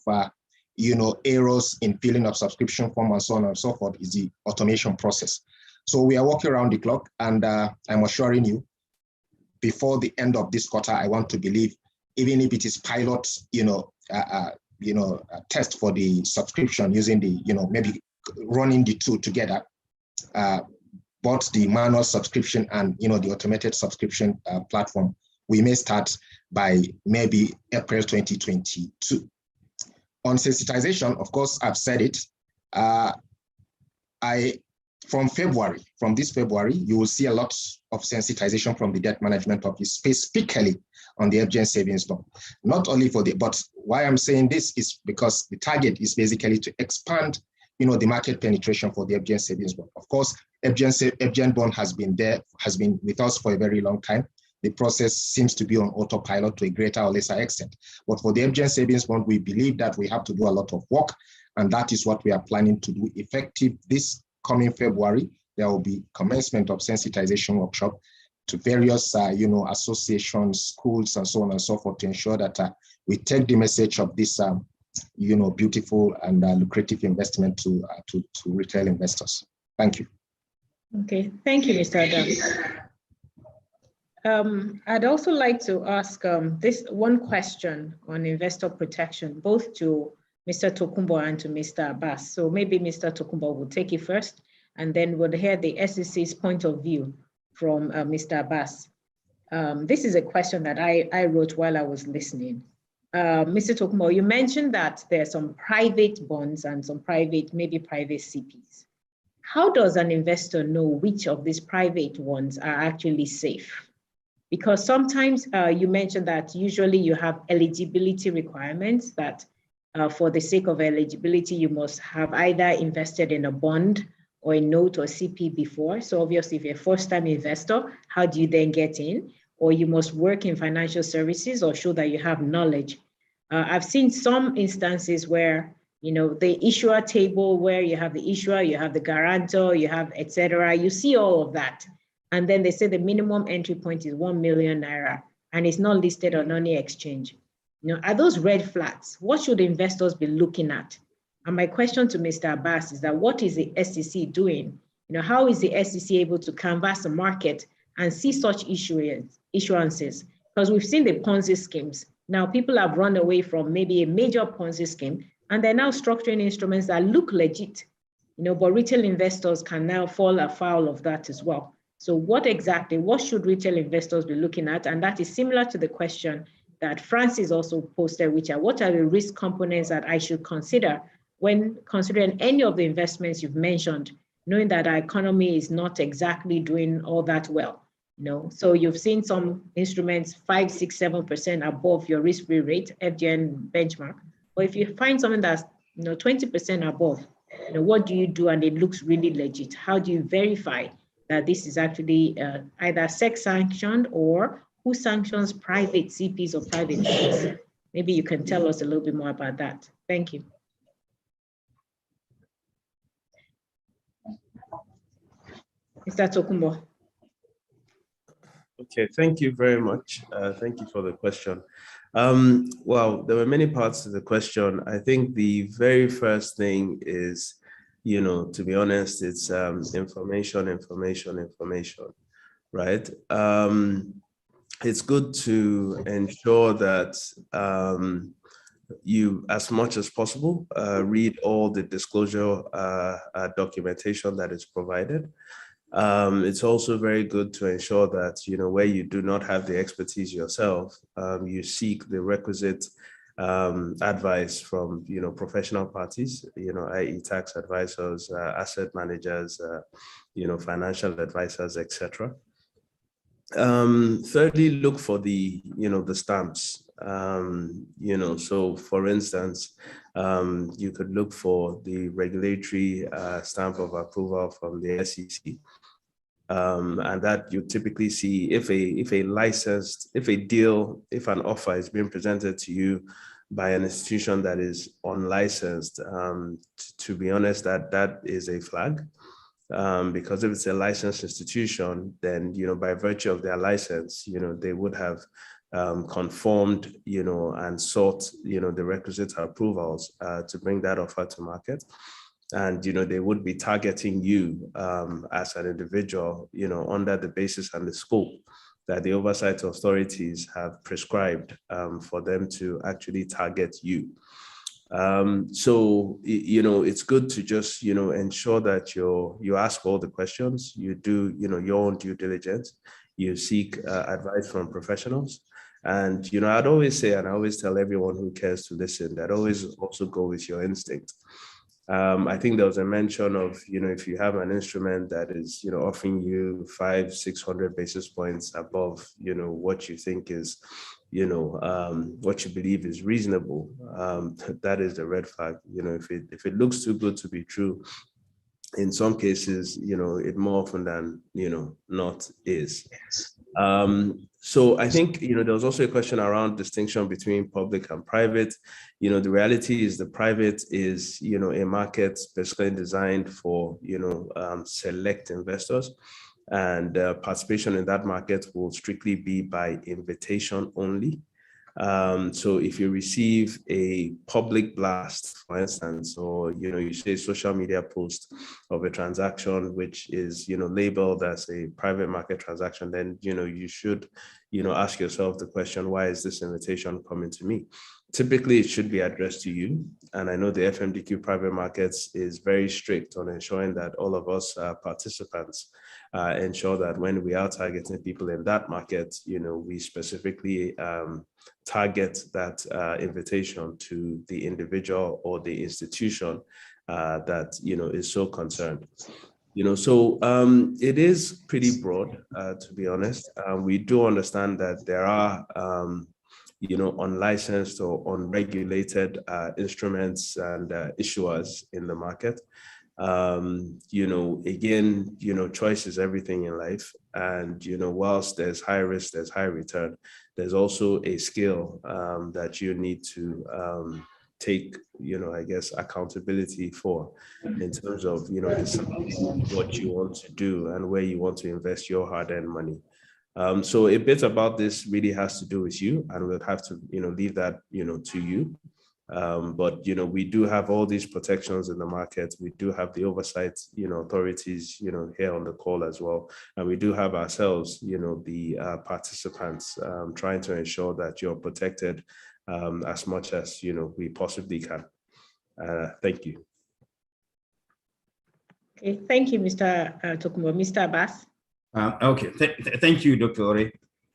errors in filling of subscription form and so on and so forth, is the automation process. So we are working around the clock, and I'm assuring you, before the end of this quarter, I want to believe, even if it is pilot, test for the subscription using the, maybe running the two together, both the manual subscription and, the automated subscription platform, we may start by maybe April 2022. On sensitization, of course, I've said it. From this February, you will see a lot of sensitization from the Debt Management Office, specifically on the FGN savings bond. Not only for but why I'm saying this is because the target is basically to expand, the market penetration for the FGN savings bond. Of course, FGN bond has been with us for a very long time. The process seems to be on autopilot to a greater or lesser extent. But for the FGN savings bond, we believe that we have to do a lot of work, and that is what we are planning to do effective this coming February. There will be commencement of sensitization workshop to various, associations, schools, and so on and so forth, to ensure that we take the message of this, beautiful and lucrative investment to retail investors. Thank you. Okay, thank you, Mr. Adams. I'd also like to ask this one question on investor protection, both to Mr. Tokunbo and to Mr. Abbas. So maybe Mr. Tokunbo will take it first, and then we'll hear the SEC's point of view from Mr. Abbas. This is a question that I wrote while I was listening. Mr. Tokunbo, you mentioned that there are some private bonds and some maybe private CPs. How does an investor know which of these private ones are actually safe? Because sometimes you mentioned that usually you have eligibility requirements that for the sake of eligibility, you must have either invested in a bond or a note or CP before. So obviously if you're a first-time investor, how do you then get in? Or you must work in financial services or show that you have knowledge. I've seen some instances where, the issuer table where you have the issuer, you have the guarantor, you have et cetera, you see all of that. And then they say the minimum entry point is 1 million naira and it's not listed on any exchange. Are those red flags? What should investors be looking at? And my question to Mr. Abbas is that what is the SEC doing? How is the SEC able to canvass the market and see such issuances? Because we've seen the Ponzi schemes. Now people have run away from maybe a major Ponzi scheme and they're now structuring instruments that look legit, but retail investors can now fall afoul of that as well. So what should retail investors be looking at? And that is similar to the question that Francis also posted, which are what are the risk components that I should consider when considering any of the investments you've mentioned, knowing that our economy is not exactly doing all that well. So you've seen some instruments 5, 6, 7% above your risk-free rate, FGN benchmark. But if you find something that's 20% above, what do you do and it looks really legit? How do you verify that this is actually either SEC sanctioned or who sanctions private CPs or private funds? Maybe you can tell us a little bit more about that. Thank you. Mr. Tokunbo. Okay, thank you very much. Thank you for the question. Well, there were many parts to the question. I think the very first thing is, to be honest, it's information, right? It's good to ensure that you, as much as possible, read all the disclosure documentation that is provided. It's also very good to ensure that, where you do not have the expertise yourself, you seek the requisite advice from, professional parties, i.e. tax advisors, asset managers, financial advisors, etc. Thirdly, look for the, the stamps, so for instance, you could look for the regulatory stamp of approval from the SEC. And that you typically see if an offer is being presented to you by an institution that is unlicensed, to be honest, that is a flag. Because if it's a licensed institution, then, by virtue of their license, they would have conformed, and sought, the requisite approvals to bring that offer to market. And, they would be targeting you as an individual, under the basis and the scope that the oversight authorities have prescribed for them to actually target you. So, it's good to just, ensure that you ask all the questions, you do, your own due diligence, you seek advice from professionals. And, I'd always say, and I always tell everyone who cares to listen, that always also go with your instinct. I think there was a mention of, if you have an instrument that is, offering you 500-600 basis points above, what you think is what you believe is reasonable, that is the red flag. If it looks too good to be true, in some cases, it more often than, not is. So I think, there was also a question around distinction between public and private. The reality is the private is, a market basically designed for, select investors, and participation in that market will strictly be by invitation only. So if you receive a public blast, for instance, or, you say social media post of a transaction, which is, labeled as a private market transaction, then, you should, ask yourself the question, why is this invitation coming to me? Typically, it should be addressed to you. And I know the FMDQ private markets is very strict on ensuring that all of us participants ensure that when we are targeting people in that market, we specifically target that invitation to the individual or the institution that, is so concerned. So it is pretty broad, to be honest. We do understand that there are, unlicensed or unregulated instruments and issuers in the market. Again, choice is everything in life. And, whilst there's high risk, there's high return, there's also a skill that you need to take, I guess, accountability for in terms of, deciding what you want to do and where you want to invest your hard-earned money. So a bit about this really has to do with you, and we'll have to, leave that, to you. But, we do have all these protections in the market. We do have the oversight, authorities, here on the call as well. And we do have ourselves, the participants trying to ensure that you're protected as much as, we possibly can. Thank you. Okay, thank you, Mr. Tokunbo. Mr. Abbas. Okay, thank you, Dr. Ore.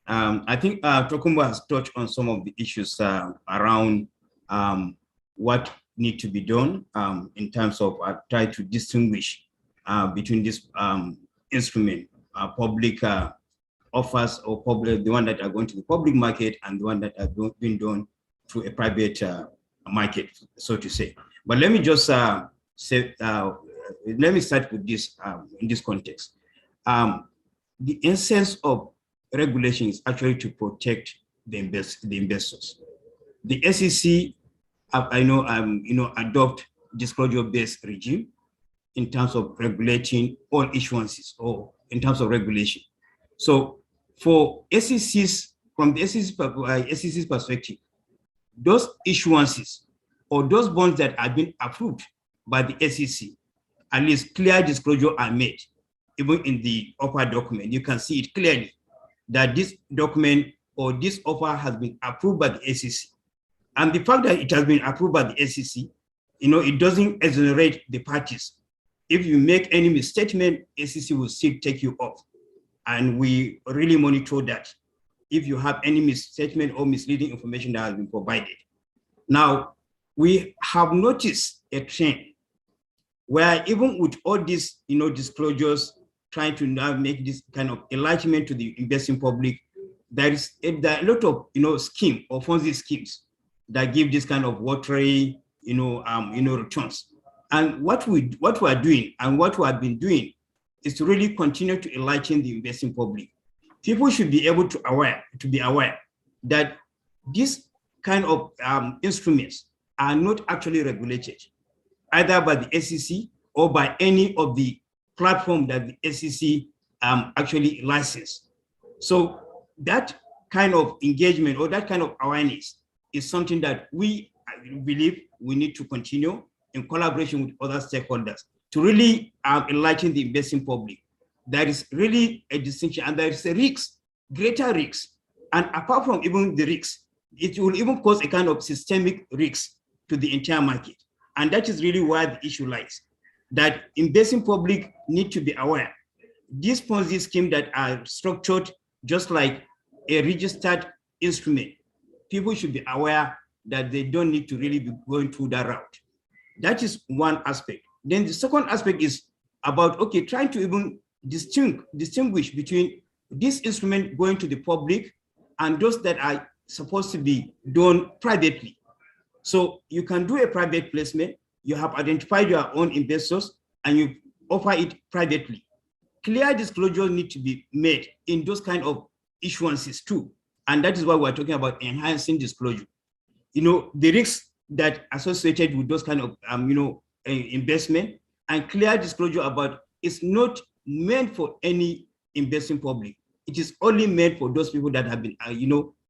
I think Tokunbo has touched on some of the issues around what need to be done in terms of try to distinguish between this instrument, public offers or public, the one that are going to the public market and the one that are being done through a private market, so to say. But let me just say, let me start with this in this context. The essence of regulation is actually to protect the investors. The SEC, I know, adopt disclosure-based regime in terms of regulating all issuances or in terms of regulation. So for SEC's, from the SEC's perspective, those issuances or those bonds that have been approved by the SEC, at least clear disclosure are made. Even in the offer document, you can see it clearly that this document or this offer has been approved by the SEC. And the fact that it has been approved by the SEC, it doesn't exonerate the parties. If you make any misstatement, SEC will still take you off. And we really monitor that if you have any misstatement or misleading information that has been provided. Now, we have noticed a trend where even with all these, disclosures, trying to now make this kind of enlightenment to the investing public, there are a lot of, scheme or Ponzi schemes that give this kind of watery, returns. And what we are doing and what we have been doing is to really continue to enlighten the investing public. People should be able to be aware that these kind of instruments are not actually regulated, either by the SEC or by any of the platform that the SEC actually license. So that kind of engagement or that kind of awareness is something that we believe we need to continue in collaboration with other stakeholders to really enlighten the investing public. There is really a distinction and there is a risk, greater risk. And apart from even the risk, it will even cause a kind of systemic risk to the entire market. And that is really where the issue lies, that investing public need to be aware. These Ponzi schemes that are structured just like a registered instrument, people should be aware that they don't need to really be going through that route. That is one aspect. Then the second aspect is about, trying to even distinguish between this instrument going to the public and those that are supposed to be done privately. So you can do a private placement. You have identified your own investors and you offer it privately. Clear disclosure need to be made in those kind of issuances too. And that is why we're talking about enhancing disclosure. The risks that associated with those kind of, investment, and clear disclosure about it's not meant for any investing public. It is only meant for those people that have been,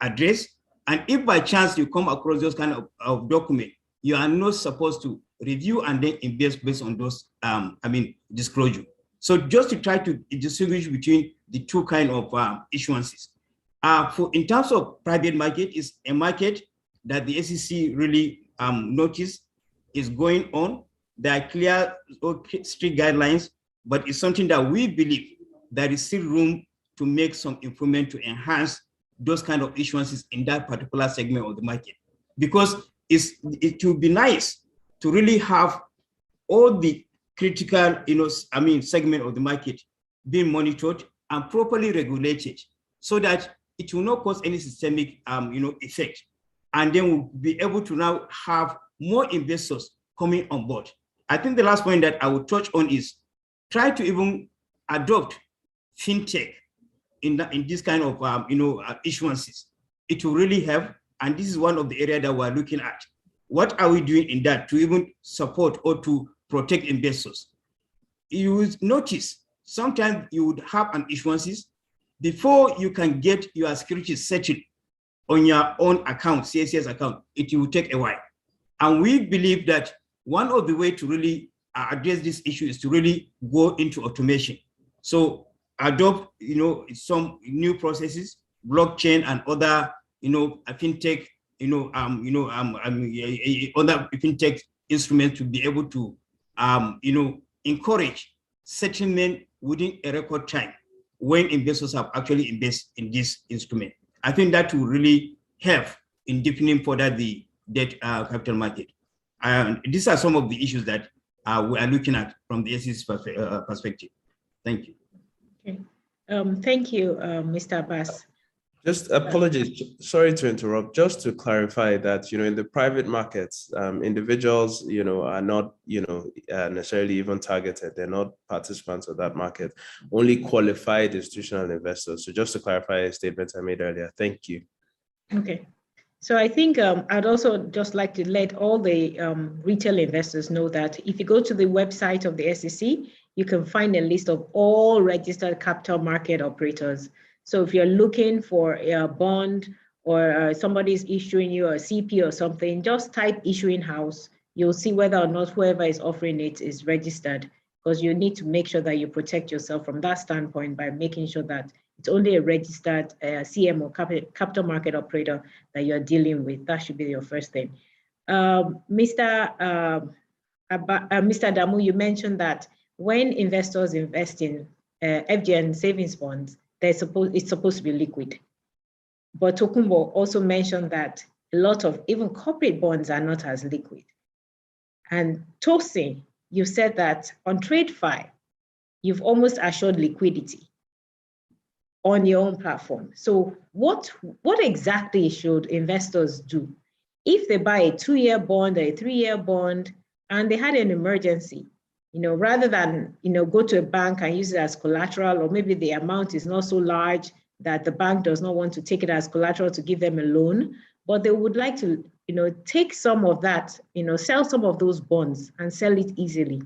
addressed. And if by chance you come across those kind of document, you are not supposed to review and then invest based on those, disclosure. So just to try to distinguish between the two kind of issuances. In terms of private market, is a market that the SEC really noticed is going on. There are clear, strict guidelines, but it's something that we believe there is still room to make some improvement to enhance those kind of issuances in that particular segment of the market. Because it would be nice to really have all the critical, segment of the market being monitored and properly regulated so that it will not cause any systemic, effect. And then we'll be able to now have more investors coming on board. I think the last point that I would touch on is try to even adopt fintech in this kind of, issuances. It will really help. And this is one of the areas that we're looking at. What are we doing in that to even support or to protect investors? You will notice sometimes you would have an issuances before you can get your securities settled on your own account, CSS account, it will take a while. And we believe that one of the ways to really address this issue is to really go into automation. So adopt, some new processes, blockchain and other, fintech, other fintech instruments to be able to, encourage settlement within a record time when investors have actually invested in this instrument. I think that will really help in deepening further the debt capital market. These are some of the issues that we are looking at from the SEC's perspective. Thank you. Okay. Thank you, Mr. Abbas. Just apologies, sorry to interrupt, just to clarify that, in the private markets, individuals, are not, necessarily even targeted. They're not participants of that market, only qualified institutional investors. So just to clarify a statement I made earlier, thank you. Okay. So I think I'd also just like to let all the retail investors know that if you go to the website of the SEC, you can find a list of all registered capital market operators. So if you're looking for a bond or somebody's issuing you a CP or something, just type issuing house. You'll see whether or not whoever is offering it is registered, because you need to make sure that you protect yourself from that standpoint by making sure that it's only a registered CMO, capital market operator, that you're dealing with. That should be your first thing. Mr. Damu, you mentioned that when investors invest in FGN savings bonds, it's supposed to be liquid. But Tokumbo also mentioned that a lot of even corporate bonds are not as liquid. And Tosin, you said that on TradeFi, you've almost assured liquidity on your own platform. So what exactly should investors do if they buy a 2-year bond or a 3-year bond and they had an emergency? Rather than, go to a bank and use it as collateral, or maybe the amount is not so large that the bank does not want to take it as collateral to give them a loan, but they would like to, take some of that, sell some of those bonds and sell it easily.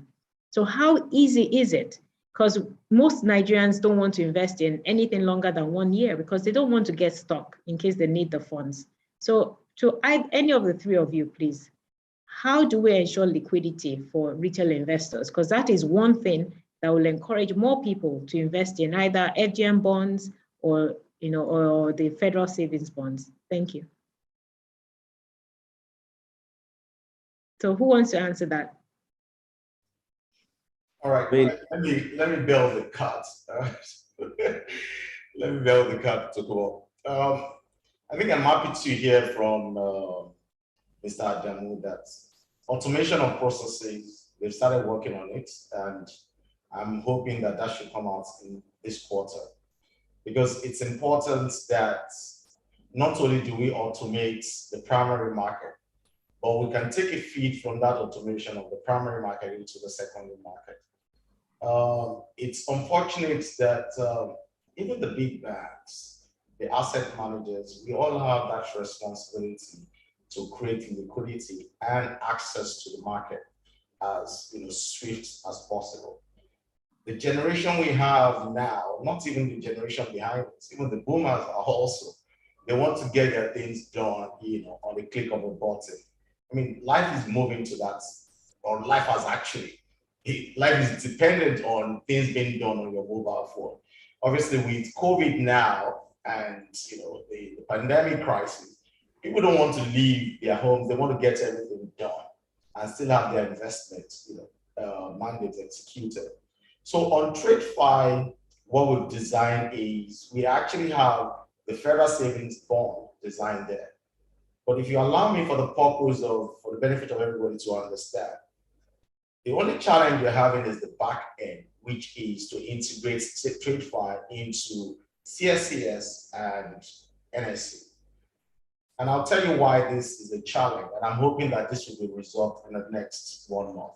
So how easy is it? Because most Nigerians don't want to invest in anything longer than 1 year because they don't want to get stuck in case they need the funds. So to any of the three of you, please, how do we ensure liquidity for retail investors? Because that is one thing that will encourage more people to invest in either FGM bonds or, or the federal savings bonds. Thank you. So who wants to answer that? All right, let me build the cut. Let me build the cut to go. I think I'm happy to hear from Mr. Adamu that automation of processes, they've started working on it, and I'm hoping that that should come out in this quarter, because it's important that not only do we automate the primary market, but we can take a feed from that automation of the primary market into the secondary market. It's unfortunate that even the big banks, the asset managers, we all have that responsibility to create liquidity and access to the market as swift as possible. The generation we have now, not even the generation behind us, even the boomers are also, they want to get their things done, on the click of a button. I mean, life is moving to that, or life is dependent on things being done on your mobile phone. Obviously, with COVID now and the pandemic crisis, people don't want to leave their homes. They want to get everything done and still have their investments, mandates executed. So on TradeFi, what we've designed is we actually have the federal savings bond designed there. But if you allow me, for the benefit of everybody to understand, the only challenge we're having is the back end, which is to integrate TradeFi into CSCS and NSC. And I'll tell you why this is a challenge, and I'm hoping that this will be resolved in the next 1 month.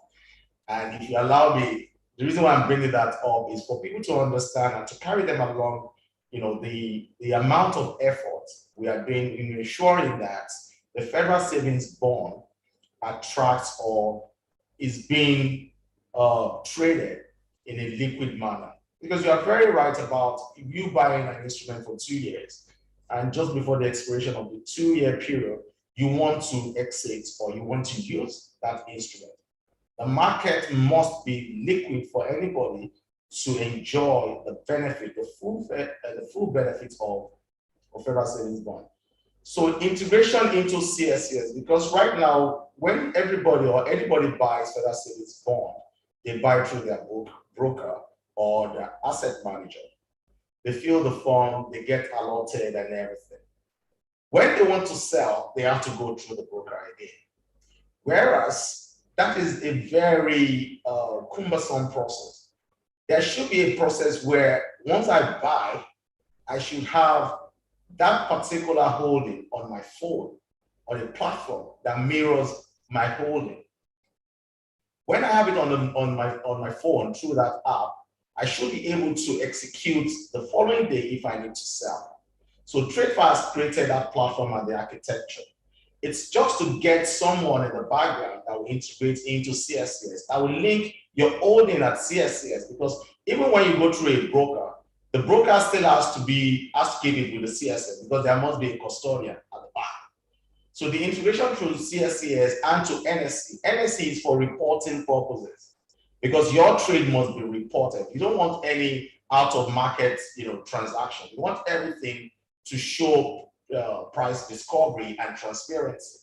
And if you allow me, the reason why I'm bringing that up is for people to understand and to carry them along, the amount of effort we are doing in ensuring that the federal savings bond attracts or is being traded in a liquid manner. Because you are very right about, if you buy an instrument for 2 years, and just before the expiration of the 2-year period, you want to exit or you want to use that instrument. The market must be liquid for anybody to enjoy the benefit, the full benefit of federal savings bond. So integration into CSCS, because right now, when everybody or anybody buys federal savings bond, they buy through their broker or their asset manager. They fill the form, they get allotted and everything. When they want to sell, they have to go through the broker again. Whereas that is a very cumbersome process. There should be a process where once I buy, I should have that particular holding on my phone, on a platform that mirrors my holding. When I have it on my phone through that app, I should be able to execute the following day if I need to sell. So TradeFi has created that platform and the architecture. It's just to get someone in the background that will integrate into CSCS, that will link your holding at CSCS, because even when you go through a broker, the broker still has to give it with the CSCS, because there must be a custodian at the back. So the integration through CSCS and to NSC. NSC is for reporting purposes, because your trade must be reported. You don't want any out of market, transaction. You want everything to show price discovery and transparency.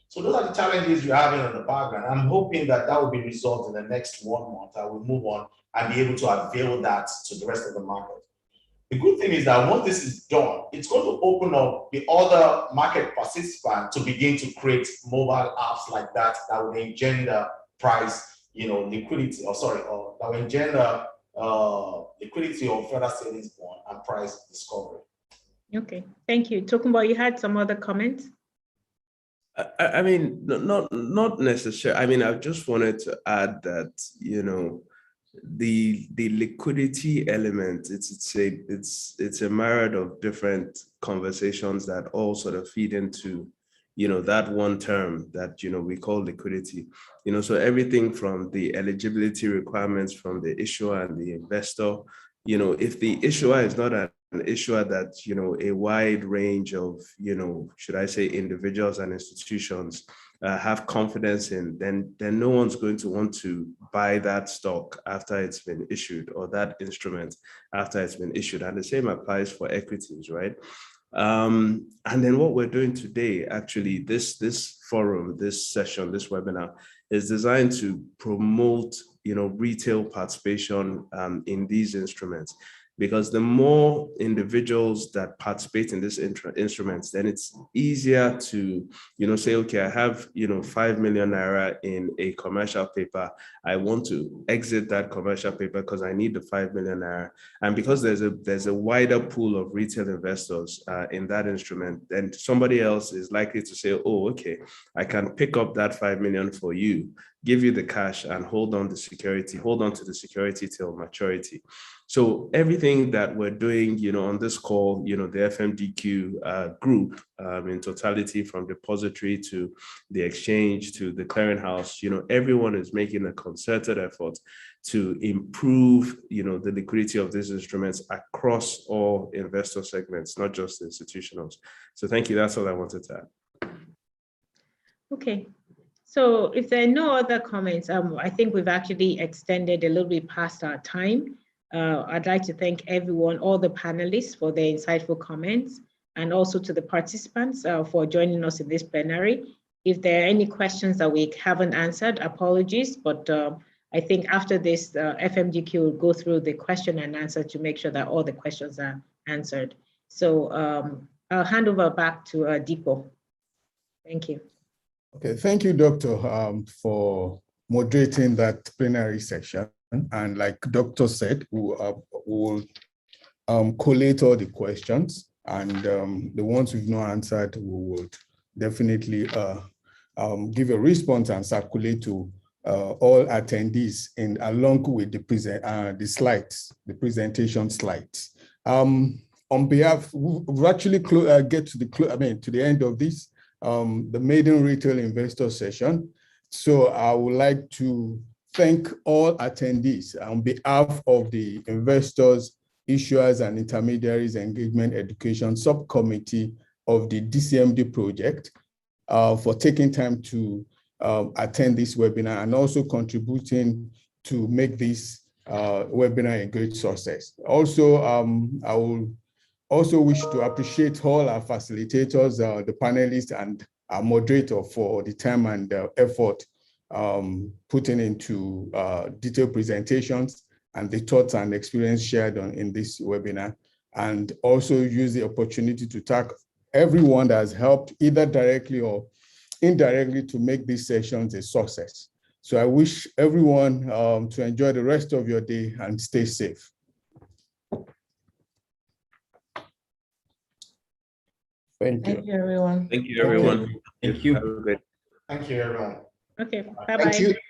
So those are the challenges you're having in the background. I'm hoping that will be resolved in the next 1 month. I will move on and be able to avail that to the rest of the market. The good thing is that once this is done, it's going to open up the other market participants to begin to create mobile apps like that will engender price, liquidity, that will engender liquidity of federal savings bond and price discovery. Okay, thank you. Tokunbo, you had some other comments? I mean, not necessarily. I mean, I just wanted to add that, the liquidity element, it's a myriad of different conversations that all sort of feed into, that one term that, we call liquidity. So everything from the eligibility requirements from the issuer and the investor, if the issuer is not an issuer that, a wide range of, should I say, individuals and institutions have confidence in, then no one's going to want to buy that stock after it's been issued, or that instrument after it's been issued. And the same applies for equities, right? And then what we're doing today, actually, this forum, this session, this webinar is designed to promote, retail participation in these instruments. because the more individuals that participate in these instruments, then it's easier to, say, okay, I have, 5 million naira in a commercial paper. I want to exit that commercial paper because I need the 5 million naira. And because there's a wider pool of retail investors in that instrument, then somebody else is likely to say, oh, okay, I can pick up that 5 million for you, give you the cash and hold on to the security till maturity. So everything that we're doing, on this call, the FMDQ group in totality, from depository to the exchange to the clearinghouse, everyone is making a concerted effort to improve, the liquidity of these instruments across all investor segments, not just institutionals. So thank you. That's all I wanted to add. Okay. So if there are no other comments, I think we've actually extended a little bit past our time. I'd like to thank everyone, all the panelists, for their insightful comments, and also to the participants for joining us in this plenary. If there are any questions that we haven't answered, apologies, but I think after this, FMDQ will go through the question and answer to make sure that all the questions are answered. So I'll hand over back to Deepo. Thank you. Okay, thank you, Doctor, for moderating that plenary section. And like Doctor said, we will collate all the questions, and the ones we've not answered, we would definitely give a response and circulate to all attendees along with the slides, the presentation slides. On behalf, we've actually get to the end of this, the maiden retail investor session. So I would like to thank all attendees on behalf of the investors, issuers, and intermediaries engagement education subcommittee of the DCMD project for taking time to attend this webinar and also contributing to make this webinar a great success. Also, I will also wish to appreciate all our facilitators, the panelists, and our moderator for the time and effort putting into detailed presentations and the thoughts and experience shared in this webinar, and also use the opportunity to thank everyone that has helped either directly or indirectly to make these sessions a success. So I wish everyone to enjoy the rest of your day and stay safe. Thank you. Thank you, everyone. Thank you, everyone. Thank you. Have a great Thank you, everyone. Okay, Thank bye-bye. you.